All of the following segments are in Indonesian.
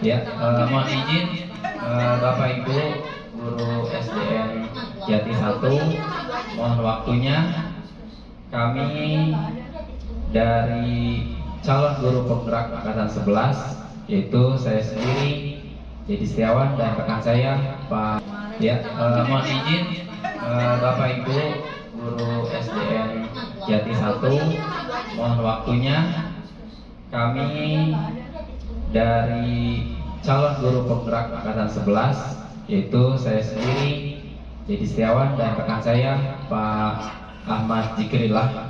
Ya, mohon izin Bapak Ibu guru SDN Jati 1, mohon waktunya kami dari calon guru penggerak angkatan 11, yaitu saya sendiri Dedi Setiawan dan rekan saya Pak. Ya, mohon izin Bapak Ibu guru SDN Jati 1, mohon waktunya kami dari calon guru penggerak angkatan 11, yaitu saya sendiri Dedi Setiawan dan rekan saya Pak Ahmad Zikrillah.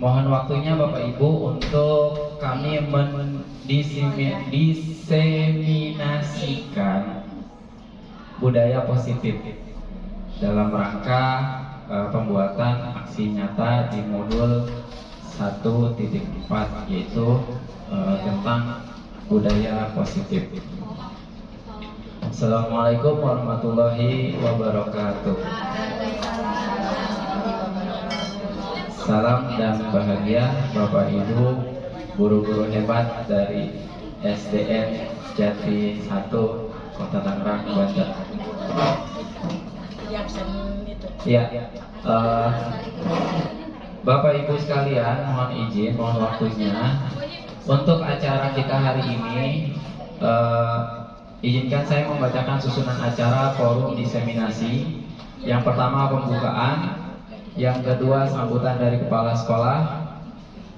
Mohon waktunya Bapak Ibu untuk kami mendiseminasikan budaya positif dalam rangka pembuatan aksi nyata di modul 1.4, yaitu tentang budaya positif. Assalamualaikum warahmatullahi wabarakatuh. Salam dan bahagia Bapak Ibu guru-guru hebat dari SDN Jati 1 Kota Tangerang, Banten. Ya, Bapak Ibu sekalian, mohon izin, mohon waktunya. Untuk acara kita hari ini, izinkan saya membacakan susunan acara forum diseminasi. Yang pertama pembukaan, yang kedua sambutan dari kepala sekolah,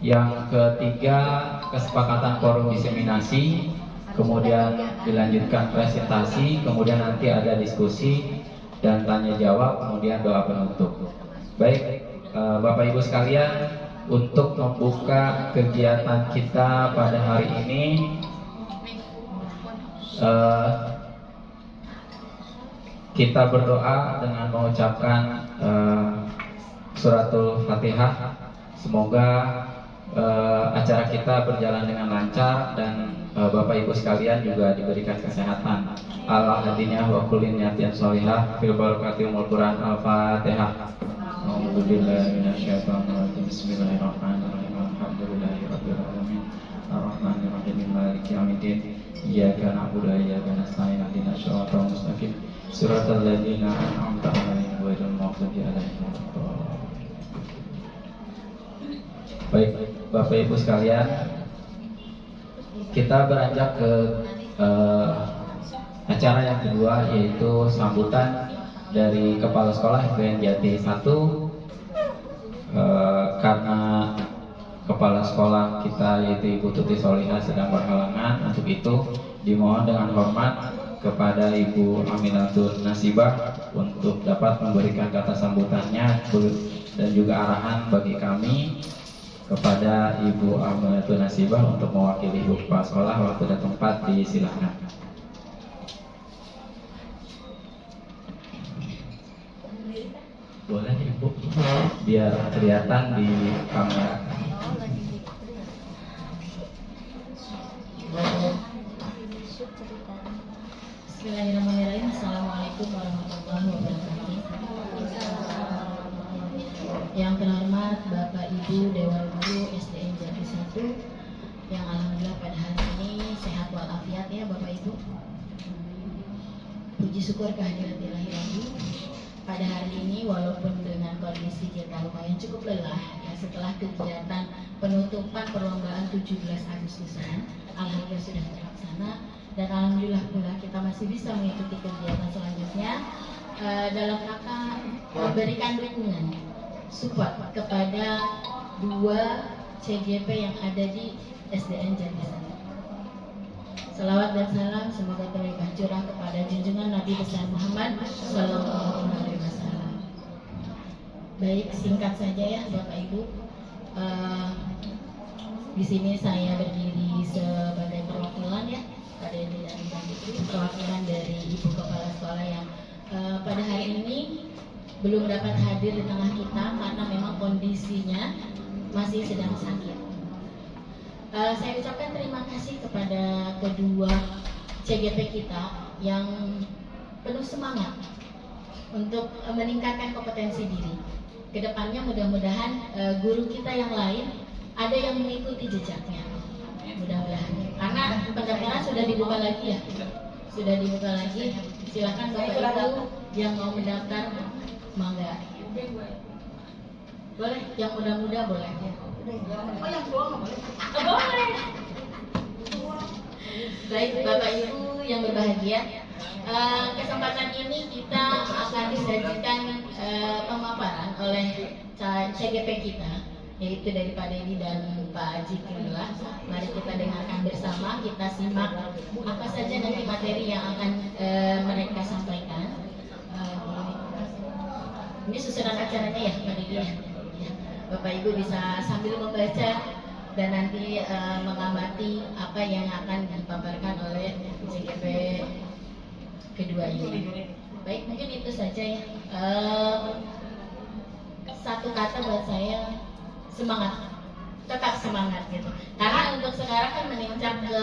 yang ketiga kesepakatan forum diseminasi, kemudian dilanjutkan presentasi, kemudian nanti ada diskusi dan tanya jawab, kemudian doa penutup. Baik, Bapak Ibu sekalian, untuk membuka kegiatan kita pada hari ini, kita berdoa dengan mengucapkan suratul Fatihah. Semoga acara kita berjalan dengan lancar dan Bapak Ibu sekalian juga diberikan kesehatan. Al-Hadiniyah wa kullin niyatin sholihah fil barakati umul Quran. Al-Fatihah. Bismillahirrahmanirrahim. Alhamdulillahirabbil alamin. Arrahmanirrahim. Maliki yaumiddin. Iyyaka na'budu wa iyyaka nasta'in. Ihdinas shiratal mustaqim. Shiratal ladzina an'amta 'alaihim ghairil maghdubi 'alaihim waladdallin. Baik, Bapak Ibu sekalian, kita beranjak ke acara yang kedua, yaitu sambutan dari Kepala Sekolah SDN Jati 1. Karena Kepala Sekolah kita yaitu Ibu Tuti Solihah sedang berhalangan, untuk itu dimohon dengan hormat kepada Ibu Aminatul Nasibah untuk dapat memberikan kata sambutannya dan juga arahan bagi kami. Kepada Ibu Aminatul Nasibah untuk mewakili Ibu Kepala Sekolah, waktu dan tempat disilahkan. Boleh Ibu, biar kelihatan di kamera. Bismillahirrahmanirrahim. Assalamualaikum warahmatullahi wabarakatuh. Yang terhormat Bapak Ibu Dewan Guru SDN Jati 1, yang alhamdulillah pada hari ini sehat walafiat ya Bapak Ibu. Puji syukur kehadirat Ilahi Rabbi. Pada hari ini walaupun dengan kondisi kita lumayan cukup lelah ya, setelah kegiatan penutupan perlombaan 17 Agustusan, alhamdulillah sudah terlaksana, dan alhamdulillah pula kita masih bisa mengikuti kegiatan selanjutnya dalam rangka memberikan dukungan support kepada 2 CGP yang ada di SDN Jati 1. Salawat dan salam semoga terlimpah curah kepada junjungan Nabi besar Muhammad Sallallahu Alaihi Wasallam. Baik, singkat saja ya Bapak Ibu. Di sini saya berdiri sebagai perwakilan ya pada ini dan perwakilan dari Ibu Kepala Sekolah yang pada hari ini belum dapat hadir di tengah kita karena memang kondisinya masih sedang sakit. Saya ucapkan terima kasih kepada kedua CGP kita yang penuh semangat untuk meningkatkan kompetensi diri. Kedepannya mudah-mudahan guru kita yang lain ada yang mengikuti jejaknya. Mudah-mudahan. Karena pendaftaran sudah dibuka lagi ya. Sudah dibuka lagi. Silakan Bapak Ibu yang mau mendaftar, mangga. Boleh, yang muda-muda boleh. Oh, yang tua nggak boleh? Boleh. Baik, Bapak Ibu yang berbahagia, kesempatan ini kita akan disajikan pemaparan oleh CGP kita, yaitu dari Pak Dedi dan Pak Jikrila. Mari kita dengarkan bersama, kita simak apa saja nanti materi yang akan mereka sampaikan. Ini susunan acaranya ya Pak Dedi ya? Bapak Ibu bisa sambil membaca dan nanti mengamati apa yang akan dipaparkan oleh CGP kedua ini. Baik, mungkin itu saja ya. Satu kata buat saya, semangat. Tetap semangat gitu. Karena untuk sekarang kan menginjak ke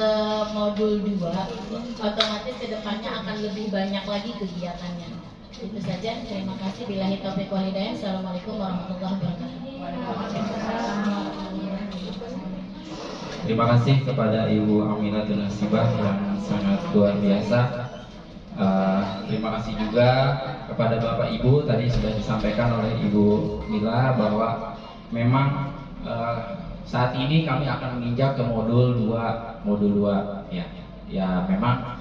modul 2, otomatis kedepannya akan lebih banyak lagi kegiatannya. Itu saja, terima kasih. Billahi taufiq wal hidayah. Assalamualaikum warahmatullahi wabarakatuh. Terima kasih kepada Ibu Aminatul Nasibah yang sangat luar biasa. Terima kasih juga kepada Bapak Ibu, tadi sudah disampaikan oleh Ibu Mila bahwa memang saat ini kami akan menginjak ke modul 2 ya. Ya memang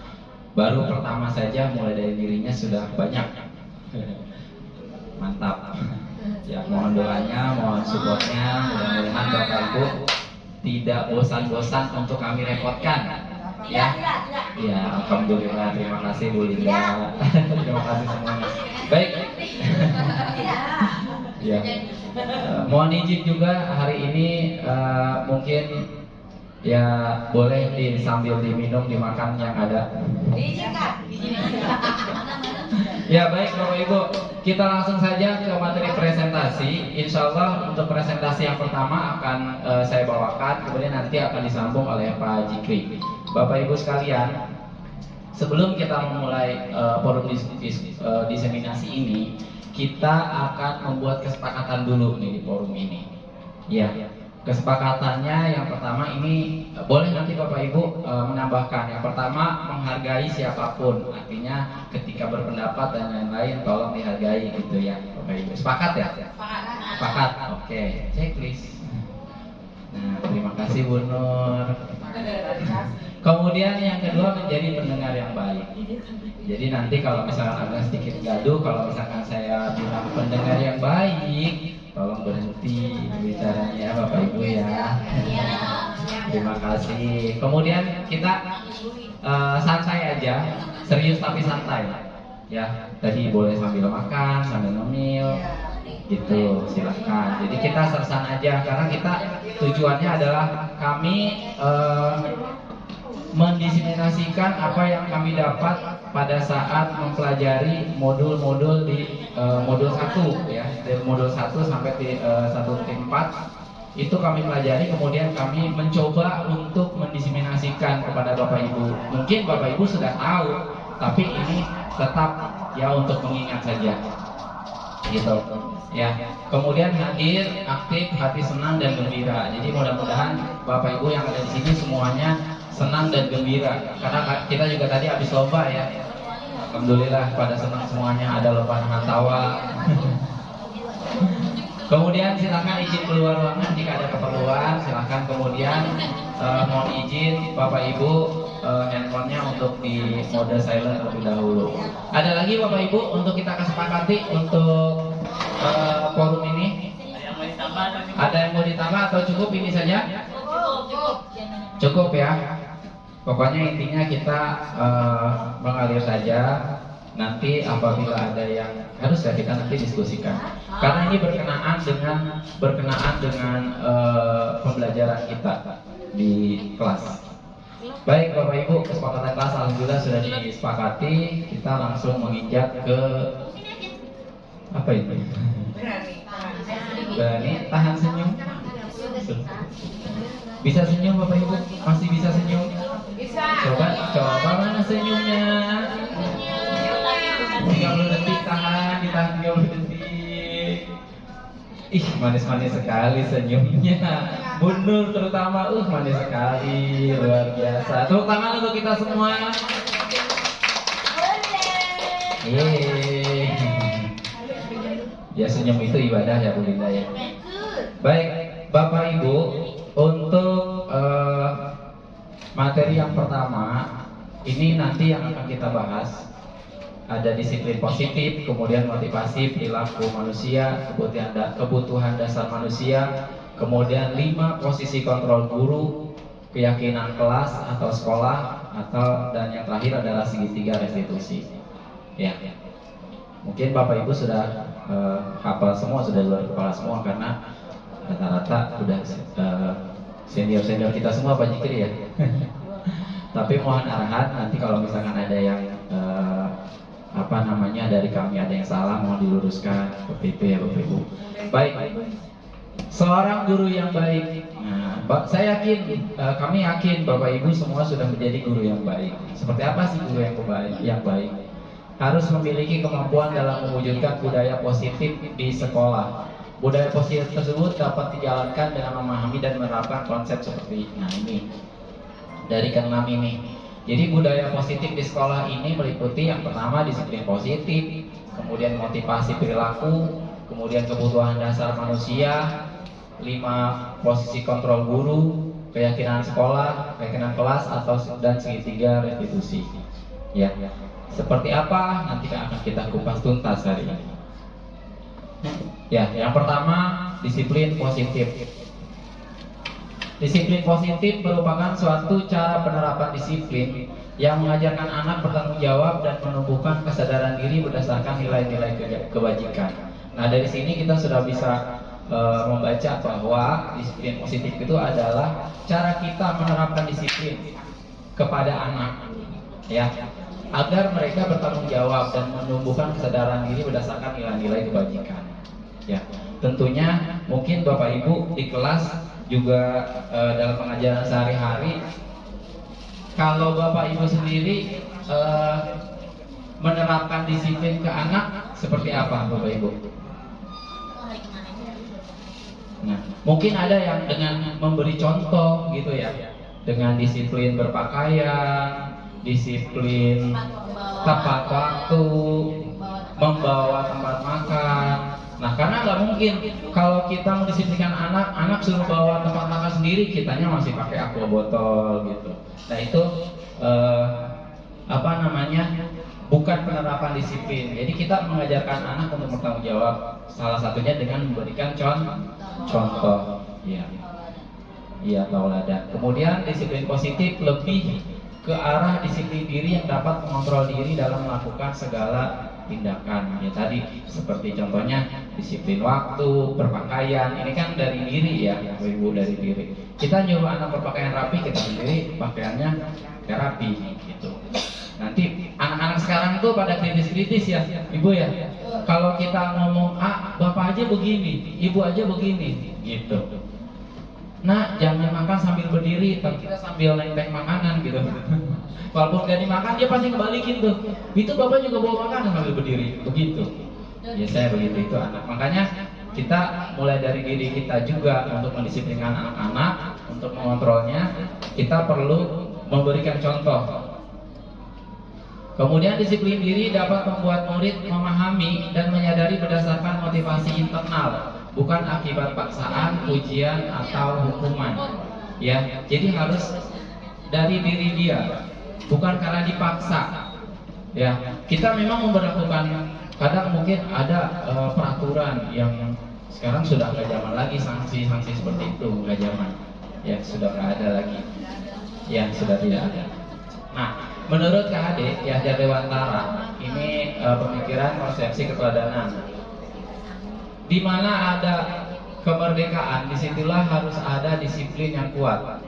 baru pertama saja, mulai dari dirinya sudah banyak. Mantap. Ya, mohon doanya, mohon supportnya, mudah-mudahan Bapak Ibu tidak bosan-bosan untuk kami repotkan. Ya, ya, alhamdulillah, terima kasih Bu Linda, terima kasih semuanya. Baik, ya, mohon izin juga hari ini mungkin ya boleh sambil diminum dimakan yang ada. Ya baik Bapak Ibu, kita langsung saja ke materi presentasi. Insya Allah untuk presentasi yang pertama akan saya bawakan, kemudian nanti akan disambung oleh Pak Jikri. Bapak Ibu sekalian, sebelum kita memulai forum diseminasi ini, kita akan membuat kesepakatan dulu nih di forum ini. Ya, kesepakatannya yang pertama ini boleh nanti Bapak Ibu menambahkan. Yang pertama, menghargai siapapun, artinya ketika berpendapat dan lain-lain tolong dihargai gitu ya Bapak Ibu. Sepakat ya? Sepakat. Oke, checklist. Nah, terima kasih Bu Nur. Kemudian yang kedua, menjadi pendengar yang baik. Jadi nanti kalau misalkan agak sedikit gaduh, kalau misalkan saya bilang pendengar yang baik, tolong berhenti bicaranya Bapak Ibu ya. Terima kasih. Kemudian kita santai aja, serius tapi santai. Ya, tadi boleh sambil makan, sambil ngemil, gitu. Silahkan. Jadi kita sersan aja karena kita tujuannya adalah kami mendiseminasikan apa yang kami dapat pada saat mempelajari modul-modul di modul 1 ya, dari modul 1 sampai di 1.4 itu kami pelajari, kemudian kami mencoba untuk mendiseminasikan kepada Bapak Ibu. Mungkin Bapak Ibu sudah tahu, tapi ini tetap ya untuk mengingat saja gitu ya. Kemudian hadir, aktif, hati senang dan gembira. Jadi mudah-mudahan Bapak Ibu yang ada di sini semuanya senang dan gembira, karena kita juga tadi habis lomba ya. Alhamdulillah pada senang semuanya, ada lomba nahan tawa. Kemudian silakan izin keluar ruangan jika ada keperluan, silakan. Kemudian mohon izin Bapak Ibu handphonenya untuk di mode silent terlebih dahulu. Ada lagi Bapak Ibu untuk kita kesepakati untuk forum ini? Ada yang mau ditambah atau cukup ini saja? Cukup ya. Pokoknya intinya kita mengalir saja. Nanti apabila ada yang harus ya kita nanti diskusikan. Karena ini berkenaan dengan pembelajaran kita di kelas. Baik Bapak Ibu, kesepakatan kelas alhamdulillah sudah disepakati. Kita langsung menginjak ke apa itu? Berani tahan senyum. Bisa senyum Bapak Ibu? Masih bisa senyum? Bisa. Coba mana senyumnya? 30 detik tahan, ditahan 30 detik. Ih, manis-manis sekali senyumnya. Bunur terutama, manis sekali, luar biasa. Tepuk tangan untuk kita semua. Yeay. Ya senyum itu ibadah ya Bu Linda ya. Baik, Bapak Ibu, untuk materi yang pertama ini nanti yang akan kita bahas ada disiplin positif, kemudian motivasi perilaku manusia, kebutuhan dasar manusia, kemudian 5 posisi kontrol guru, keyakinan kelas atau sekolah, dan yang terakhir adalah segitiga restitusi. Ya, mungkin Bapak Ibu sudah hafal semua, sudah luar kepala semua karena rata-rata udah senior kita semua Pak Jikri ya. Tapi mohon arahan nanti kalau misalkan ada yang dari kami ada yang salah mohon diluruskan seperti itu ya Bapak Ibu. Baik, seorang guru yang baik. Nah, saya yakin, kami yakin Bapak Ibu semua sudah menjadi guru yang baik. Seperti apa sih guru yang baik? Yang baik harus memiliki kemampuan dalam mewujudkan budaya positif di sekolah. Budaya positif tersebut dapat dijalankan dengan memahami dan menerapkan konsep seperti ini dari ke-6 ini. Jadi budaya positif di sekolah ini meliputi yang pertama disiplin positif, kemudian motivasi perilaku, kemudian kebutuhan dasar manusia, 5 posisi kontrol guru, keyakinan sekolah, keyakinan kelas dan segitiga restitusi. Ya, seperti apa nanti akan kita kupas tuntas hari ini. Ya, yang pertama disiplin positif. Disiplin positif merupakan suatu cara penerapan disiplin yang mengajarkan anak bertanggung jawab dan menumbuhkan kesadaran diri berdasarkan nilai-nilai kebajikan. Nah, dari sini kita sudah bisa membaca bahwa disiplin positif itu adalah cara kita menerapkan disiplin kepada anak, ya, agar mereka bertanggung jawab dan menumbuhkan kesadaran diri berdasarkan nilai-nilai kebajikan. Ya, tentunya mungkin Bapak Ibu di kelas juga dalam pengajaran sehari-hari, kalau Bapak Ibu sendiri menerapkan disiplin ke anak seperti apa Bapak Ibu? Nah, mungkin ada yang dengan memberi contoh gitu ya, dengan disiplin berpakaian, disiplin tepat waktu, membawa tempat makan. Nah, karena nggak mungkin kalau kita mendisiplinkan anak suruh bawa tempat makan sendiri, kitanya masih pakai aqua botol gitu. Nah, itu bukan penerapan disiplin. Jadi kita mengajarkan anak untuk bertanggung jawab. Salah satunya dengan memberikan contoh. Iya, tauladan. Kemudian disiplin positif lebih ke arah disiplin diri yang dapat mengontrol diri dalam melakukan segala tindakan. Ya tadi seperti contohnya disiplin waktu, berpakaian. Ini kan dari diri ya, Ibu, dari diri. Kita nyuruh anak berpakaian rapi, kita sendiri pakaiannya gak rapi gitu. Nanti anak-anak sekarang itu pada kritis-kritis ya, Ibu ya. Kalau kita ngomong bapak aja begini, ibu aja begini gitu. Nah, jangan makan sambil berdiri, tapi kita sambil nenteng makanan gitu. Walaupun gak dimakan, dia pasti kebalikin tuh. Itu bapak juga bawa makanan sambil berdiri, begitu. Ya saya begitu itu anak. Makanya kita mulai dari diri kita juga untuk mendisiplinkan anak-anak, untuk mengontrolnya, kita perlu memberikan contoh. Kemudian disiplin diri dapat membuat murid memahami dan menyadari berdasarkan motivasi internal, bukan akibat paksaan, ujian atau hukuman. Ya, jadi harus dari diri dia, bukan karena dipaksa. Ya, kita memang memberlakukan, kadang mungkin ada peraturan yang sekarang sudah nggak zaman lagi, sanksi-sanksi seperti itu nggak zaman. Ya, sudah nggak ada lagi. Ya, sudah tidak ada. Nah, menurut KHD Yahya Dewantara, ini pemikiran konsepsi keteladanan. Di mana ada kemerdekaan, disitulah harus ada disiplin yang kuat.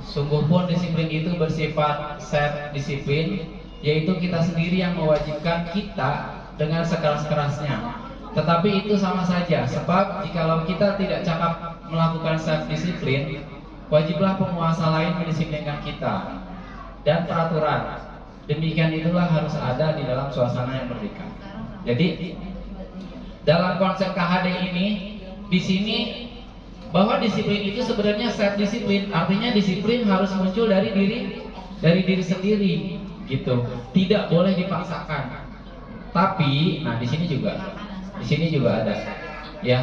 Sungguh pun disiplin itu bersifat self disiplin, yaitu kita sendiri yang mewajibkan kita dengan sekeras-kerasnya. Tetapi itu sama saja, sebab jikalau kita tidak cakap melakukan self disiplin, wajiblah penguasa lain mendisiplinkan kita. Dan peraturan demikian itulah harus ada di dalam suasana yang merdeka. Jadi dalam konsep KHD ini, di sini bahwa disiplin itu sebenarnya self disiplin, artinya disiplin harus muncul dari diri sendiri, gitu. Tidak boleh dipaksakan. Tapi, nah di sini juga ada, ya.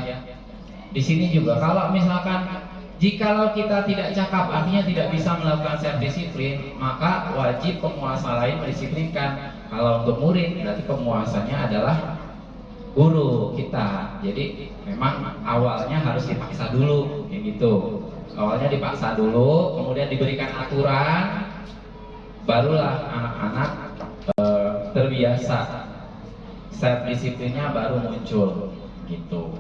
Di sini juga, kalau misalkan jikalau kita tidak cakap, artinya tidak bisa melakukan self disiplin, maka wajib penguasa lain mendisiplinkan. Kalau untuk murid, berarti penguasanya adalah guru kita. Jadi memang awalnya harus dipaksa dulu, kayak gitu. Awalnya dipaksa dulu, kemudian diberikan aturan, barulah anak-anak terbiasa. Self disiplinnya baru muncul, gitu.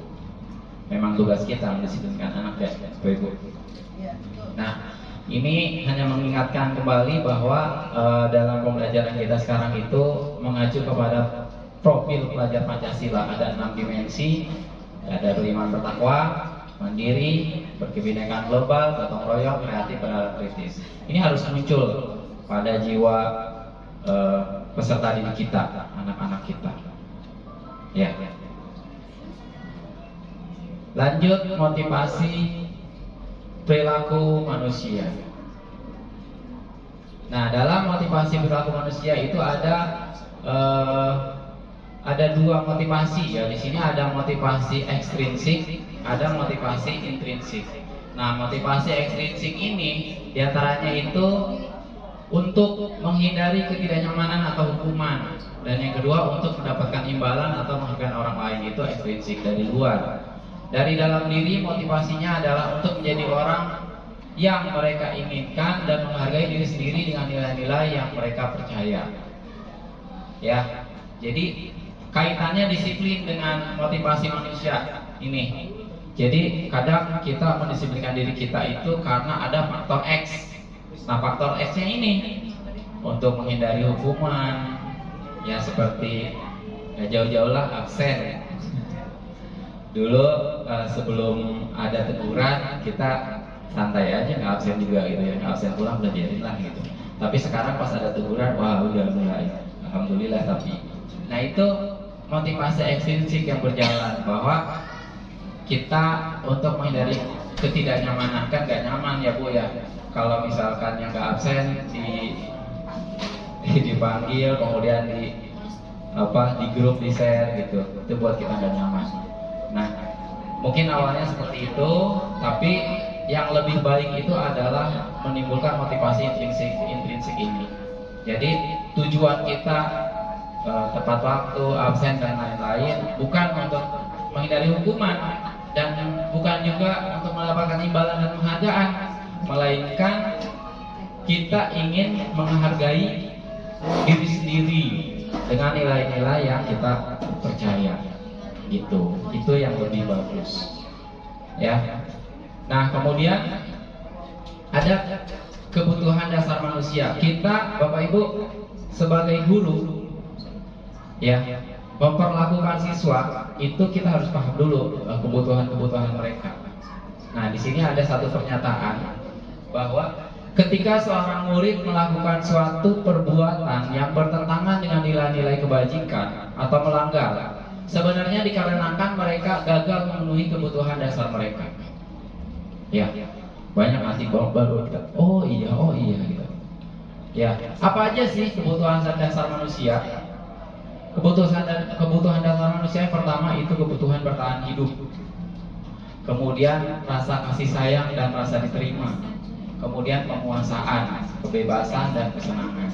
Memang tugas kita mendisiplinkan anak ya, Ibu. Nah, ini hanya mengingatkan kembali bahwa dalam pembelajaran kita sekarang itu mengacu kepada profil pelajar Pancasila. Ada 6 dimensi, ada beriman bertakwa, mandiri, berkebinekaan global, gotong royong, kreatif, dan kritis. Ini harus muncul pada jiwa peserta didik kita, anak-anak kita. Ya. Lanjut, motivasi perilaku manusia. Nah, dalam motivasi perilaku manusia itu ada dua motivasi ya. Di sini ada motivasi ekstrinsik, ada motivasi intrinsik. Nah, motivasi ekstrinsik ini diantaranya itu untuk menghindari ketidaknyamanan atau hukuman, dan yang kedua untuk mendapatkan imbalan atau menghargai orang lain, itu ekstrinsik dari luar. Dari dalam diri motivasinya adalah untuk menjadi orang yang mereka inginkan dan menghargai diri sendiri dengan nilai-nilai yang mereka percaya. Ya, jadi kaitannya disiplin dengan motivasi manusia ini. Jadi kadang kita mendisiplinkan diri kita itu karena ada faktor X. Nah, faktor X-nya ini untuk menghindari hukuman, ya seperti jauh-jauh lah absen. Dulu sebelum ada teguran kita santai aja, nggak absen juga gitu ya, nggak absen pulang udah biarin lah gitu. Tapi sekarang pas ada teguran, wah udah mulai, alhamdulillah. Tapi, nah itu motivasi ekstrinsik yang berjalan, bahwa kita untuk menghindari ketidaknyamanan. Kan nggak nyaman ya Bu ya, kalau misalkan yang nggak absen dipanggil, kemudian di grup di share gitu, itu buat kita nggak nyaman. Nah, mungkin awalnya seperti itu, tapi yang lebih baik itu adalah menimbulkan motivasi intrinsik ini. Jadi tujuan kita tepat waktu, absen dan lain-lain bukan untuk menghindari hukuman dan bukan juga untuk mendapatkan imbalan dan penghargaan, melainkan kita ingin menghargai diri sendiri dengan nilai-nilai yang kita percaya. Gitu, itu yang lebih bagus ya. Nah, kemudian ada kebutuhan dasar manusia. Kita Bapak Ibu sebagai guru ya, memperlakukan siswa itu kita harus paham dulu kebutuhan mereka. Nah, di sini ada satu pernyataan bahwa ketika seorang murid melakukan suatu perbuatan yang bertentangan dengan nilai-nilai kebajikan atau melanggar, sebenarnya dikarenakan mereka gagal memenuhi kebutuhan dasar mereka. Ya, banyak nanti baru kita, oh iya gitu. Ya, apa aja sih kebutuhan dasar manusia? Kebutuhan dasar manusia yang pertama itu kebutuhan bertahan hidup. Kemudian rasa kasih sayang dan rasa diterima. Kemudian penguasaan, kebebasan dan kesenangan.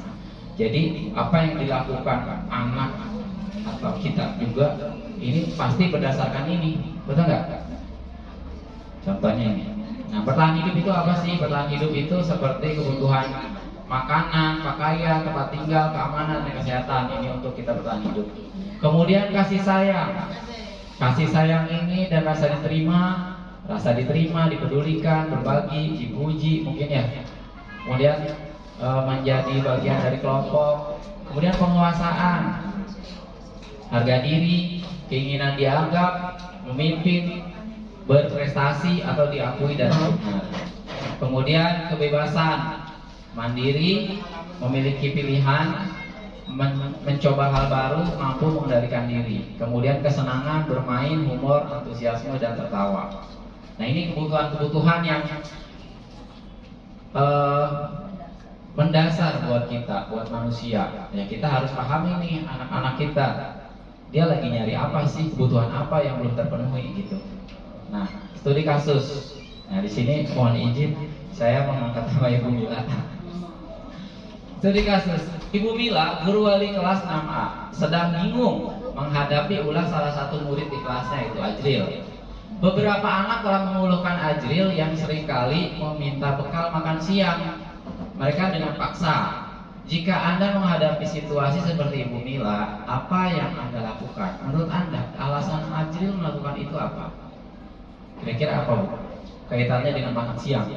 Jadi apa yang dilakukan anak atau kita juga ini pasti berdasarkan ini, betul nggak? Contohnya ini. Nah, bertahan hidup itu apa sih? Bertahan hidup itu seperti kebutuhan makanan, pakaian, tempat tinggal, keamanan, dan kesehatan. Ini untuk kita bertahan hidup. Kemudian kasih sayang. Kasih sayang ini dan rasa diterima, dipedulikan, berbagi, dipuji, mungkin ya. kemudian menjadi bagian dari kelompok, kemudian penguasaan, harga diri, keinginan dianggap, memimpin, berprestasi atau diakui dan benar. Kemudian kebebasan, mandiri, memiliki pilihan, mencoba hal baru, mampu mengendalikan diri. Kemudian kesenangan, bermain, humor, antusiasme dan tertawa. Nah, ini kebutuhan-kebutuhan yang mendasar buat kita, buat manusia. Ya, kita harus pahami nih anak-anak kita. Dia lagi nyari apa sih, kebutuhan apa yang belum terpenuhi gitu. Nah, studi kasus. Nah, di sini mohon izin saya mengangkat nama Ibu Mila. Studi kasus. Ibu Mila, guru wali kelas 6A, sedang bingung menghadapi ulah salah satu murid di kelasnya, yaitu Ajril. Beberapa anak telah mengeluhkan Ajril yang seringkali meminta bekal makan siang mereka dengan paksa. Jika Anda menghadapi situasi seperti Ibu Mila, apa yang Anda lakukan? Menurut Anda, alasan Ajril melakukan itu apa? Kira-kira apa, Bu? Kaitannya dengan makan siang.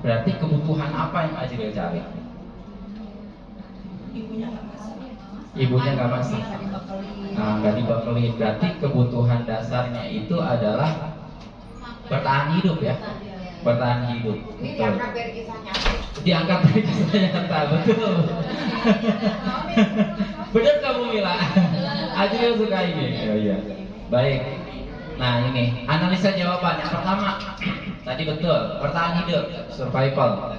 Berarti kebutuhan apa yang Ajril cari? Ibunya nggak masak. Nah, nggak dibekelin. Berarti kebutuhan dasarnya itu adalah bertahan hidup ya. Bertahan hidup. Ini diangkat dari kisah nyata. Diangkat dari kisah nyata, betul. Benar kamu Mila? Ajril suka ini. Oh, iya. Baik. Nah, ini analisa jawaban. Yang pertama, tadi betul, bertahan hidup, survival.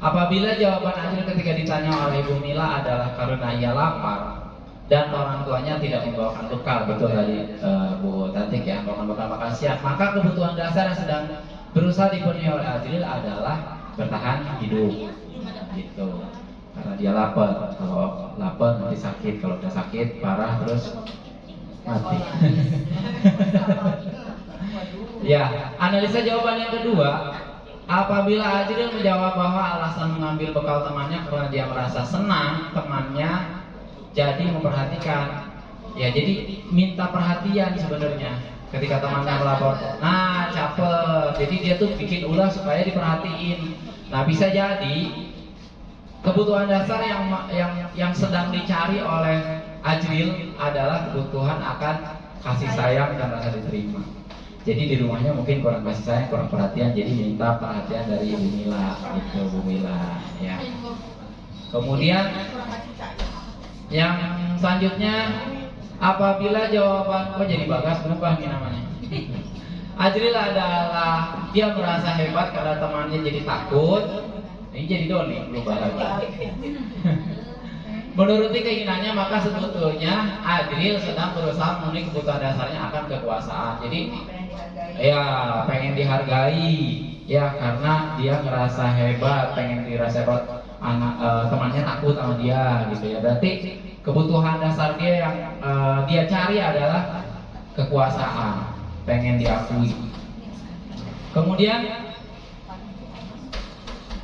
Apabila jawaban Ajril ketika ditanya oleh Ibu Mila adalah karena ia lapar dan orang tuanya tidak membawakan bekal, betul tadi Bu Tatik ya, membawakan bekal makan siang, maka kebutuhan dasar yang sedang berusaha dipenuhi oleh Ajril adalah bertahan hidup, gitu. Karena dia lapar, kalau lapar nanti sakit, kalau udah sakit parah terus mati. Ya, analisa jawaban yang kedua. Apabila Ajril menjawab bahwa alasan mengambil bekal temannya karena dia merasa senang temannya jadi memperhatikan. Ya, jadi minta perhatian sebenarnya ketika temannya melapor. Nah, capek. Jadi dia tuh bikin ulah supaya diperhatiin. Nah, bisa jadi kebutuhan dasar yang sedang dicari oleh Ajril adalah kebutuhan akan kasih sayang dan rasa diterima. Jadi di rumahnya mungkin kurang kasih sayang, kurang perhatian, jadi minta perhatian dari Ibu Mila, gitu Bu Mila, ya. Kemudian yang selanjutnya, apabila jawaban, jadi Bagas berubah nih namanya. Ajril adalah dia merasa hebat karena temannya jadi takut. Ini jadi Doni, berubah lagi. Menuruti keinginannya, maka sebetulnya Ajril sedang berusaha memenuhi kebutuhan dasarnya akan kekuasaan. Jadi ya pengen dihargai, ya karena dia ngerasa hebat, pengen dirasa hebat, temannya takut sama dia, gitu ya. Berarti kebutuhan dasar dia yang dia cari adalah kekuasaan, pengen diakui. Kemudian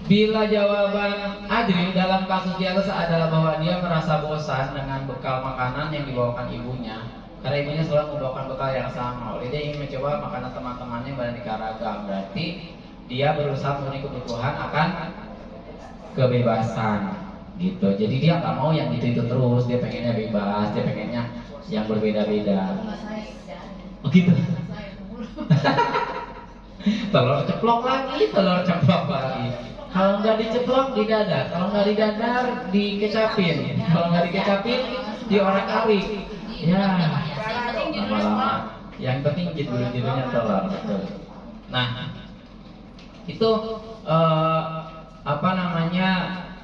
bila jawaban Ajril dalam kasus di atas adalah bahwa dia merasa bosan dengan bekal makanan yang dibawakan ibunya, karena ibunya selalu membawakan bekal yang sama, oleh dia ingin mencoba makanan teman-temannya yang beraneka ragam. Berarti dia berusaha memenuhi kebutuhan akan kebebasan, gitu. Jadi dia nggak mau yang itu terus, dia pengennya bebas, dia pengennya yang berbeda-beda. Begitu. Telur ceplok lagi, telur ceplok lagi. Kalau nggak diceplok didadar, kalau nggak didadar dikecapin, kalau nggak dikecapin diorak-arik. Ya, lama-lama. Yang penting judul-judulnya telur, betul. Nah, itu apa namanya?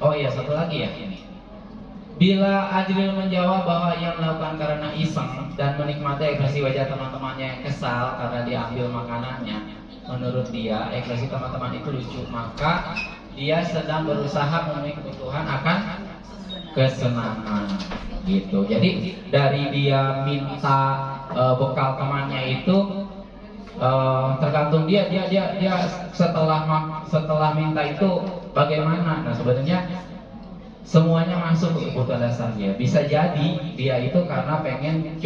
Oh iya, satu lagi ya. Bila Ajril menjawab bahwa ia melakukan karena iseng dan menikmati ekspresi wajah teman-temannya yang kesal karena diambil makanannya, menurut dia ekspresi teman-teman itu lucu, maka dia sedang berusaha memenuhi kebutuhan akan kesenangan, gitu. Jadi dari dia minta bekal temannya itu tergantung dia setelah minta itu bagaimana. Nah, sebenarnya semuanya masuk ke kebutuhan dasar dia. Bisa jadi dia itu karena pengen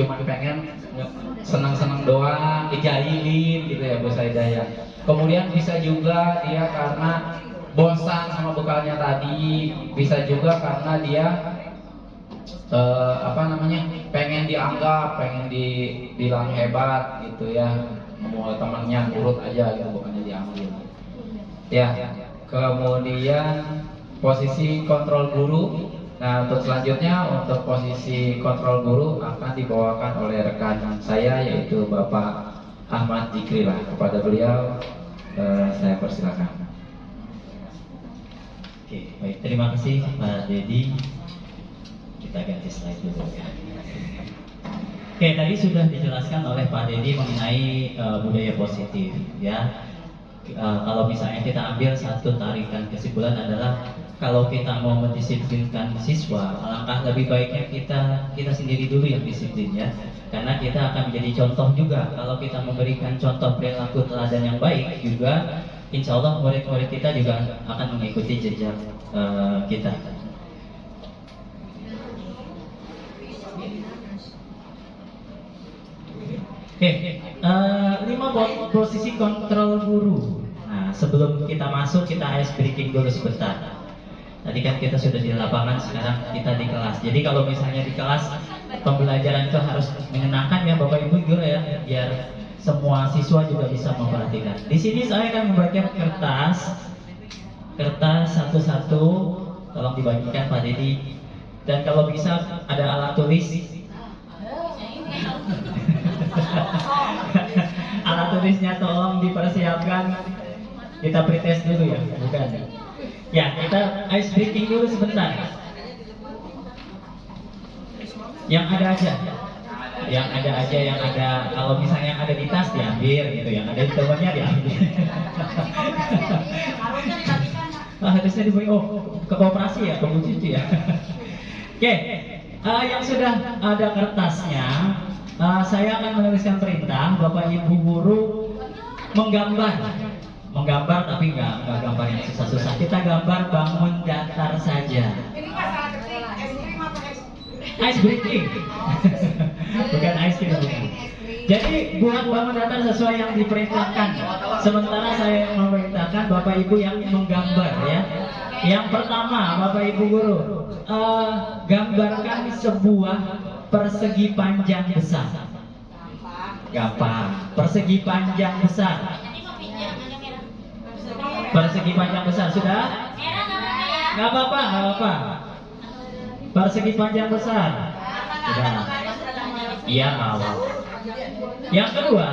senang-senang doang, dijailin gitu ya Bu Saidaya. Kemudian bisa juga dia karena bosan sama bekalnya tadi, bisa juga karena dia pengen dianggap, pengen dibilang hebat gitu ya, mau temennya nurut aja gitu, bukannya diambil ya. Kemudian posisi kontrol guru. Nah, untuk selanjutnya untuk posisi kontrol guru akan dibawakan oleh rekan saya, yaitu Bapak Ahmad Jikri lah. Kepada beliau saya persilakan. Oke, baik, terima kasih Pak Dedi. Kita ganti slide dulu ya. Oke, tadi sudah dijelaskan oleh Pak Dedi mengenai budaya positif ya. Kalau misalnya kita ambil satu tarikan kesimpulan adalah kalau kita mau mendisiplinkan siswa, alangkah lebih baiknya kita sendiri dulu yang disiplin ya. Karena kita akan menjadi contoh juga. Kalau kita memberikan contoh perilaku teladan yang baik juga, insya Allah murid-murid kita juga akan mengikuti jejak kita. Oke, 5 posisi kontrol guru. Nah, sebelum kita masuk, kita ice breaking dulu sebentar. Tadi kan kita sudah di lapangan, sekarang kita di kelas. Jadi kalau misalnya di kelas, pembelajaran itu harus menyenangkan ya Bapak Ibu guru ya, biar semua siswa juga bisa memperhatikan. Di sini saya akan membagikan kertas satu-satu, tolong dibagikan Pak Dedi. Dan kalau bisa ada alat tulis. Alat tulisnya tolong dipersiapkan. Kita pretest dulu ya, bukan? Ya, kita ice breaking dulu sebentar. Yang ada aja. Kalau misalnya yang ada di tas diambil gitu, yang ada di temannya diambil. Harusnya diberi ke koperasi ya, ke Bu Cici ya. Oke, yang sudah ada kertasnya, saya akan menuliskan perintah Bapak Ibu guru menggambar tapi nggak gambar yang susah-susah. Kita gambar bangun datar saja. Ini masalah kecil, es krim apa es? Ice breaking. Bukan ice cream. Jadi buat bangun datar sesuai yang diperintahkan. Sementara saya memerintahkan Bapak Ibu yang menggambar ya. Yang pertama Bapak Ibu guru, gambarkan sebuah persegi panjang besar. Gampang. Persegi panjang besar. Persegi panjang besar sudah? Nggak apa-apa. Persegi panjang besar. Sudah. Iya mau. Yang kedua,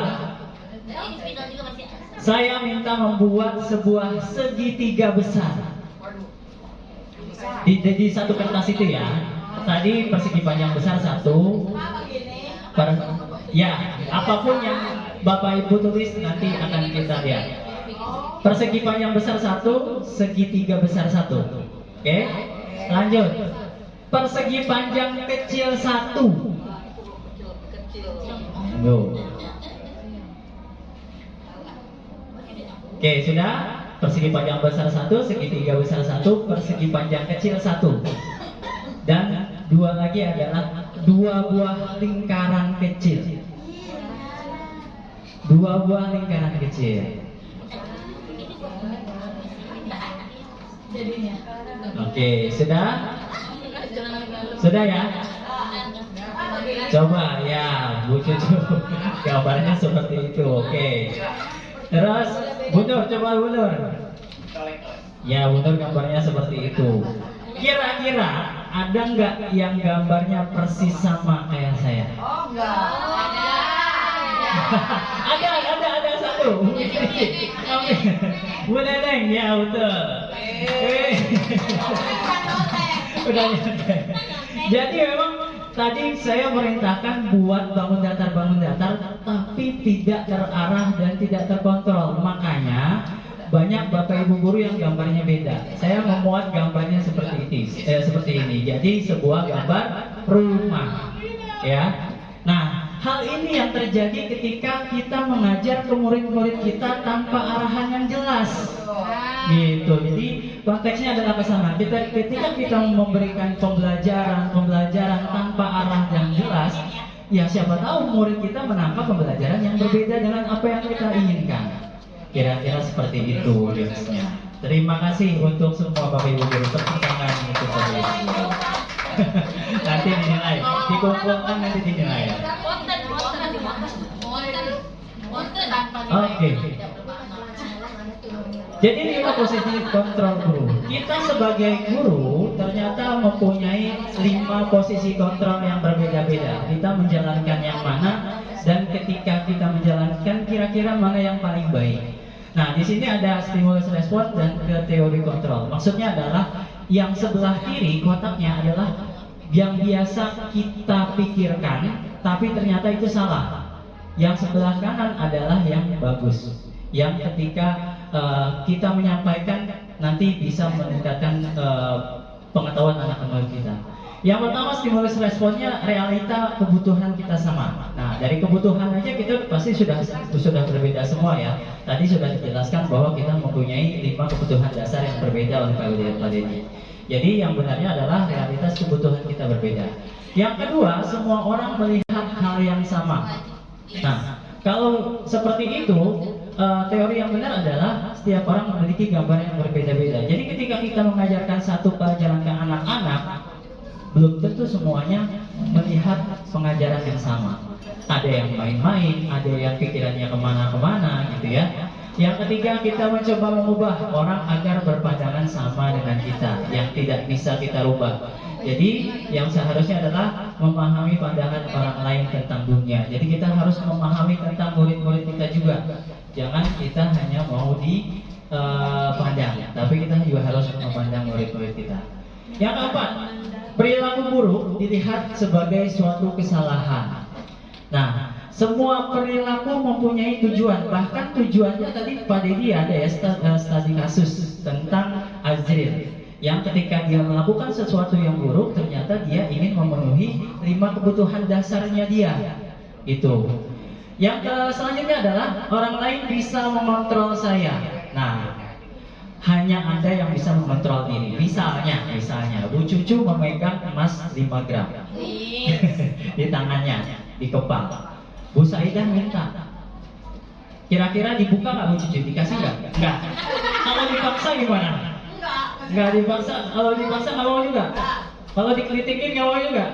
saya minta membuat sebuah segitiga besar. Di satu kertas itu ya. Tadi persegi panjang besar satu. Ya, apapun yang Bapak Ibu tulis nanti akan kita lihat. Persegi panjang besar satu, segitiga besar satu. Oke, lanjut. Persegi panjang kecil satu. Oke, sudah. Persegi panjang besar satu, segitiga besar satu, persegi panjang kecil satu. Dan dua lagi adalah 2 buah lingkaran kecil. 2 buah lingkaran kecil. Oke, sudah? Sudah ya? Coba ya, Bu Cucu. Gambarnya seperti itu. Oke. Terus Bu Nur, coba Bu Nur. Ya, Bu Nur gambarnya seperti itu. Kira-kira ada nggak yang gambarnya persis sama kayak saya? Oh, enggak. Ada satu. Bu Neneng, ya betul. Udah nyontek. Jadi memang tadi saya merintahkan buat bangun datar, tapi tidak terarah dan tidak terkontrol. Makanya banyak Bapak Ibu guru yang gambarnya beda. Saya memuat gambarnya seperti ini. Jadi sebuah gambar rumah, ya. Nah, hal ini yang terjadi ketika kita mengajar ke murid-murid kita tanpa arahan yang jelas. Gitu. Jadi konteksnya adalah kesana. Ketika kita memberikan pembelajaran tanpa arah yang jelas, ya siapa tahu murid kita menangkap pembelajaran yang berbeda dengan apa yang kita inginkan. Kira-kira seperti itu jenisnya. Terima kasih untuk semua Bapak Ibu guru. Tepuk tangan untuk Bapak Ibu. Nanti dinilai, dikumpulkan nanti dinilai. Oke. Jadi 5 posisi kontrol guru. Kita sebagai guru ternyata mempunyai 5 posisi kontrol yang berbeda-beda. Kita menjalankan yang mana, dan ketika kita menjalankan kira-kira mana yang paling baik. Nah, di sini ada stimulus respon dan ke teori kontrol. Maksudnya adalah yang sebelah kiri kotaknya adalah yang biasa kita pikirkan, tapi ternyata itu salah. Yang sebelah kanan adalah yang bagus, yang ketika kita menyampaikan nanti bisa meningkatkan pengetahuan anak-anak kita. Yang pertama, stimulus responnya realita kebutuhan kita sama. Nah, dari kebutuhan aja kita pasti sudah berbeda semua ya. Tadi sudah dijelaskan bahwa kita mempunyai 5 kebutuhan dasar yang berbeda oleh Pak Dedi. Jadi yang benarnya adalah realitas kebutuhan kita berbeda. Yang kedua, semua orang melihat hal yang sama. Nah, kalau seperti itu, teori yang benar adalah setiap orang memiliki gambaran yang berbeda-beda. Jadi ketika kita mengajarkan satu pelajaran ke anak-anak, belum tentu semuanya melihat pengajaran yang sama. Ada yang main-main, ada yang pikirannya kemana-kemana gitu ya. Yang ketiga, kita mencoba mengubah orang agar berpandangan sama dengan kita, yang tidak bisa kita rubah. Jadi yang seharusnya adalah memahami pandangan orang lain tentang dunia. Jadi kita harus memahami tentang murid-murid kita juga. Jangan kita hanya mau dipandang, tapi kita juga harus memandang murid-murid kita. Yang keempat, perilaku buruk dilihat sebagai suatu kesalahan. Nah, semua perilaku mempunyai tujuan. Bahkan tujuannya tadi Pak Dedi ada ya studi kasus tentang Azril, yang ketika dia melakukan sesuatu yang buruk, ternyata dia ingin memenuhi 5 kebutuhan dasarnya dia. Itu. Yang selanjutnya adalah orang lain bisa mengontrol saya. Nah, hanya Anda yang bisa mengontrol diri. Misalnya Bu Cucu memegang emas 5 gram di tangannya, di kepala. Bu Saidah minta, kira-kira dibuka nggak Bu Cucu? Dikasih nggak? Nggak. Kalau dipaksa gimana? Nggak dipaksa. Kalau dipaksa nggak mau juga. Kalau dikelitikin nggak mau juga.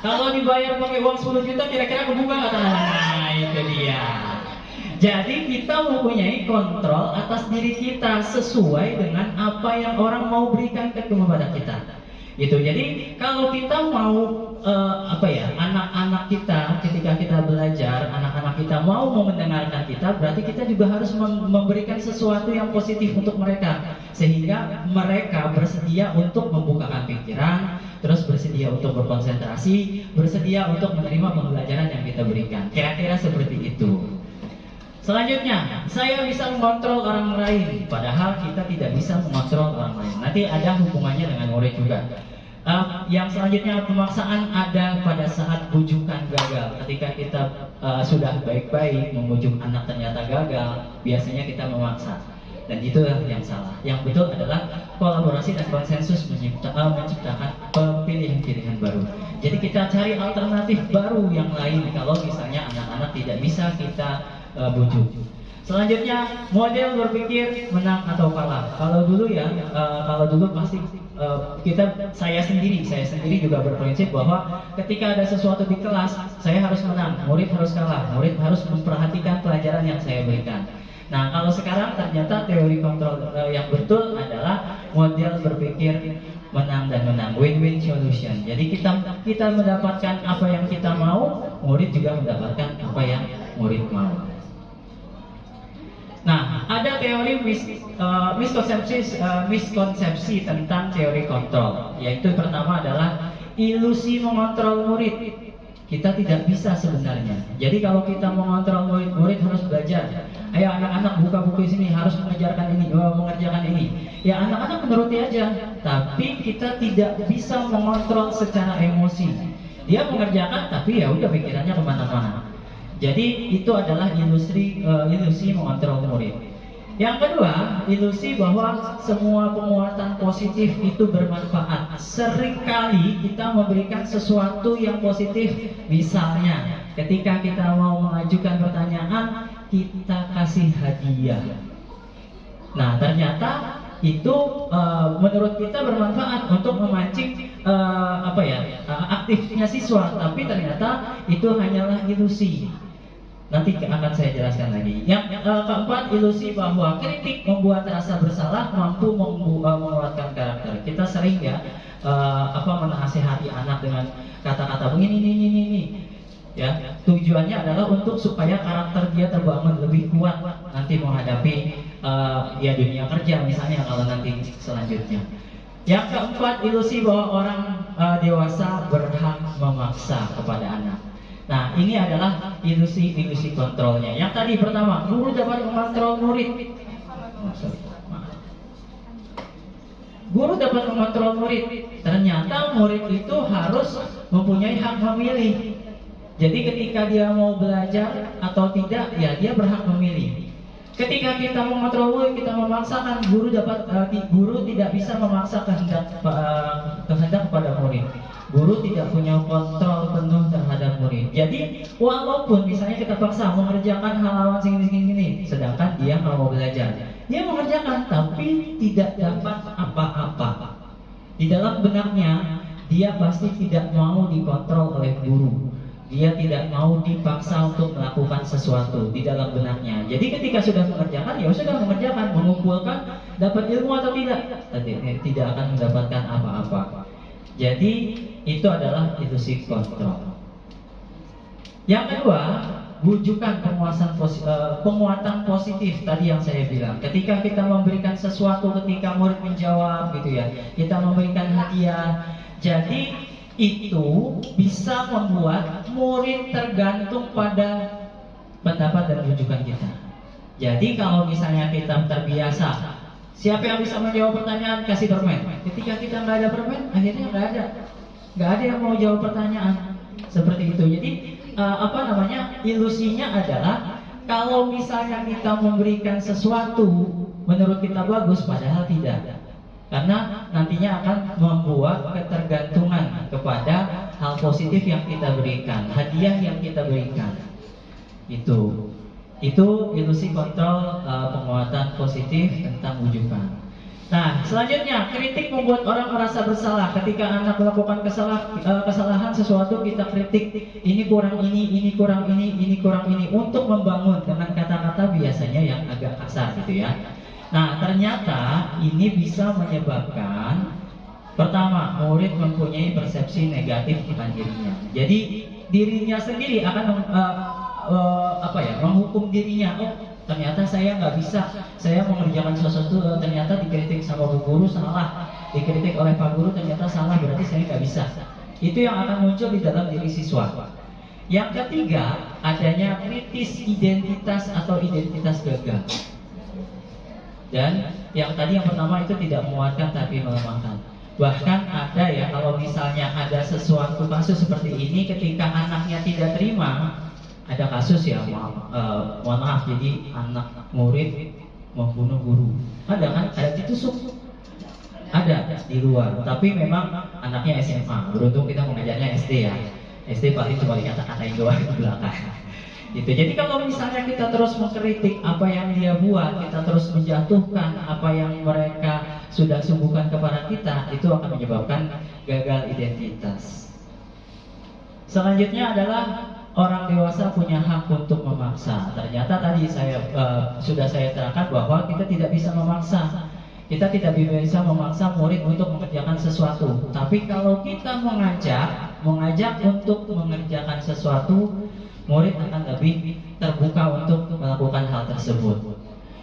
Kalau dibayar pakai uang 10 juta, kira-kira kebuka nggak tangannya? Nah, itu dia. Jadi kita mempunyai kontrol atas diri kita sesuai dengan apa yang orang mau berikan kepada kita. Gitu. Jadi kalau kita mau anak-anak kita ketika kita belajar, anak-anak kita mau mendengarkan kita, berarti kita juga harus memberikan sesuatu yang positif untuk mereka, sehingga mereka bersedia untuk membukakan pikiran, terus bersedia untuk berkonsentrasi, bersedia untuk menerima pembelajaran yang kita berikan. Kira-kira seperti itu. Selanjutnya, saya bisa mengontrol orang lain, padahal kita tidak bisa mengontrol orang lain. Nanti ada hubungannya dengan murid juga. Yang selanjutnya, pemaksaan ada pada saat bujukan gagal. Ketika kita sudah baik-baik membujuk anak ternyata gagal, biasanya kita memaksa. Dan itu yang salah. Yang betul adalah kolaborasi dan konsensus menciptakan pilihan-pilihan baru. Jadi kita cari alternatif baru yang lain kalau misalnya anak-anak tidak bisa kita bujuk. Selanjutnya, model berpikir menang atau kalah. Kalau dulu pasti saya sendiri juga berprinsip bahwa ketika ada sesuatu di kelas, saya harus menang, murid harus kalah, murid harus memperhatikan pelajaran yang saya berikan. Nah, kalau sekarang ternyata teori kontrol yang betul adalah model berpikir menang dan menang, win-win solution. Jadi kita mendapatkan apa yang kita mau, murid juga mendapatkan apa yang murid mau. Nah, ada teori miskonsepsi tentang teori kontrol, yaitu pertama adalah ilusi mengontrol murid. Kita tidak bisa sebenarnya. Jadi kalau kita mengontrol murid harus belajar. Ayo anak-anak buka buku sini, harus mengerjakan ini. Ya anak-anak menuruti aja. Tapi kita tidak bisa mengontrol secara emosi. Dia mengerjakan, tapi ya udah pikirannya kemana-mana. Jadi itu adalah ilusi mengontrol murid. Yang kedua, ilusi bahwa semua penguatan positif itu bermanfaat. Seringkali kita memberikan sesuatu yang positif. Misalnya, ketika kita mau mengajukan pertanyaan, kita kasih hadiah. Nah, ternyata itu menurut kita bermanfaat untuk memancing aktifnya siswa, tapi ternyata itu hanyalah ilusi. Nanti akan saya jelaskan lagi. Yang keempat, ilusi bahwa kritik membuat rasa bersalah mampu menguatkan karakter. Kita sering ya menasihati anak dengan kata-kata begini, ya. Tujuannya adalah untuk supaya karakter dia terbangun lebih kuat nanti menghadapi dunia kerja misalnya kalau nanti selanjutnya. Yang keempat, ilusi bahwa orang dewasa berhak memaksa kepada anak. Nah, ini adalah ilusi kontrolnya. Yang tadi pertama, guru dapat mengontrol murid. Guru dapat mengontrol murid. Ternyata murid itu harus mempunyai hak memilih. Jadi ketika dia mau belajar atau tidak, ya dia berhak memilih. Ketika kita mengontrol murid, kita memaksakan, guru tidak bisa memaksa kehendak kepada murid. Guru tidak punya kontrol penuh terhadap murid. Jadi walaupun misalnya kita paksa mengerjakan hal-hal segini, sedangkan dia nggak mau belajar, dia mengerjakan tapi tidak dapat apa-apa. Di dalam benaknya dia pasti tidak mau dikontrol oleh guru. Dia tidak mau dipaksa untuk melakukan sesuatu di dalam benaknya. Jadi ketika sudah mengerjakan, ya sudah mengerjakan, mengumpulkan, dapat ilmu atau tidak, tidak akan mendapatkan apa-apa. Jadi itu adalah ilusi kontrol. Yang kedua, bujukan penguatan positif tadi yang saya bilang. Ketika kita memberikan sesuatu, ketika murid menjawab gitu ya, kita memberikan hadiah. Jadi itu bisa membuat murid tergantung pada pendapat dan rujukan kita. Jadi kalau misalnya kita terbiasa, siapa yang bisa menjawab pertanyaan, kasih permen. Ketika kita nggak ada permen, akhirnya nggak ada yang mau jawab pertanyaan seperti itu. Jadi ilusinya adalah kalau misalnya kita memberikan sesuatu menurut kita bagus, padahal tidak. Karena nantinya akan membuat ketergantungan kepada hal positif yang kita berikan, hadiah yang kita berikan. Itu ilusi kontrol penguatan positif tentang wujukan. Nah, selanjutnya, kritik membuat orang merasa bersalah. Ketika anak melakukan kesalahan sesuatu, kita kritik, ini kurang ini kurang ini, untuk membangun dengan kata-kata biasanya yang agak kasar gitu ya. Nah, ternyata ini bisa menyebabkan, pertama, murid mempunyai persepsi negatif tentang dirinya. Jadi dirinya sendiri akan menghukum dirinya. Oh, ternyata saya nggak bisa, saya mengerjakan sesuatu, ternyata dikritik sama bu guru salah, dikritik oleh pak guru ternyata salah, berarti saya nggak bisa. Itu yang akan muncul di dalam diri siswa. Yang ketiga, adanya kritis identitas atau identitas gagal. Dan yang pertama itu tidak menguatkan tapi melemahkan. Bahkan ada ya, kalau misalnya ada sesuatu kasus seperti ini, ketika anaknya tidak terima, ada kasus ya, mohon maaf, jadi anak murid membunuh guru. Ada kan? Ada ditusuk. Ada di luar. Tapi memang anaknya SMA. Beruntung kita mengajarnya SD ya. SD paling cuma dikata-katain doang di belakang. Gitu. Jadi kalau misalnya kita terus mengkritik apa yang dia buat, kita terus menjatuhkan apa yang mereka sudah sumbuhkan kepada kita, itu akan menyebabkan gagal identitas. Selanjutnya adalah orang dewasa punya hak untuk memaksa. Ternyata tadi sudah saya terangkan bahwa kita tidak bisa memaksa. Kita tidak bisa memaksa murid untuk mengerjakan sesuatu. Tapi kalau kita mengajak untuk mengerjakan sesuatu, murid akan lebih terbuka untuk melakukan hal tersebut.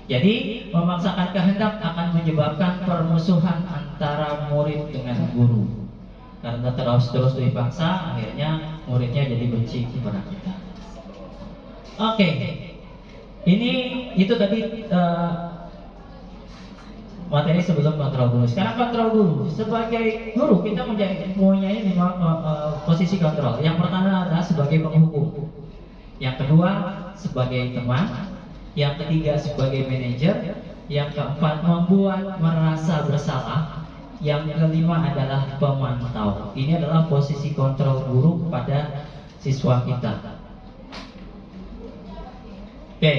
Jadi memaksakan kehendak akan menyebabkan permusuhan antara murid dengan guru. Karena terus dipaksa, akhirnya muridnya jadi benci kepada kita. Oke, itu tadi materi sebelum kontrol guru. Sekarang kontrol guru. Sebagai guru kita mempunyai 5 posisi kontrol. Yang pertama adalah sebagai penghukum. Yang kedua sebagai teman, yang ketiga sebagai manajer, yang keempat membuat merasa bersalah, yang kelima adalah pemantau. Ini adalah posisi kontrol guru kepada siswa kita. Oke,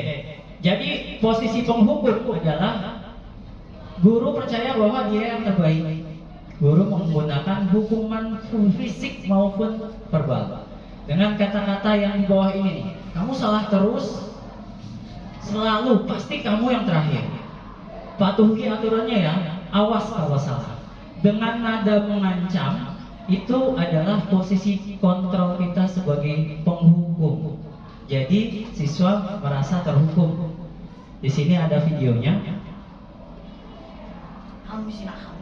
jadi posisi penghukum adalah Guru percaya bahwa dia yang terbaik. Guru menggunakan hukuman fisik maupun verbal dengan kata-kata yang di bawah ini nih. Kamu salah terus, selalu pasti kamu yang terakhir. Patuhi aturannya ya, awas kalau salah. Dengan nada mengancam, itu adalah posisi kontrol kita sebagai penghukum. Jadi siswa merasa terhukum. Di sini ada videonya. Kamu sih nak kamu.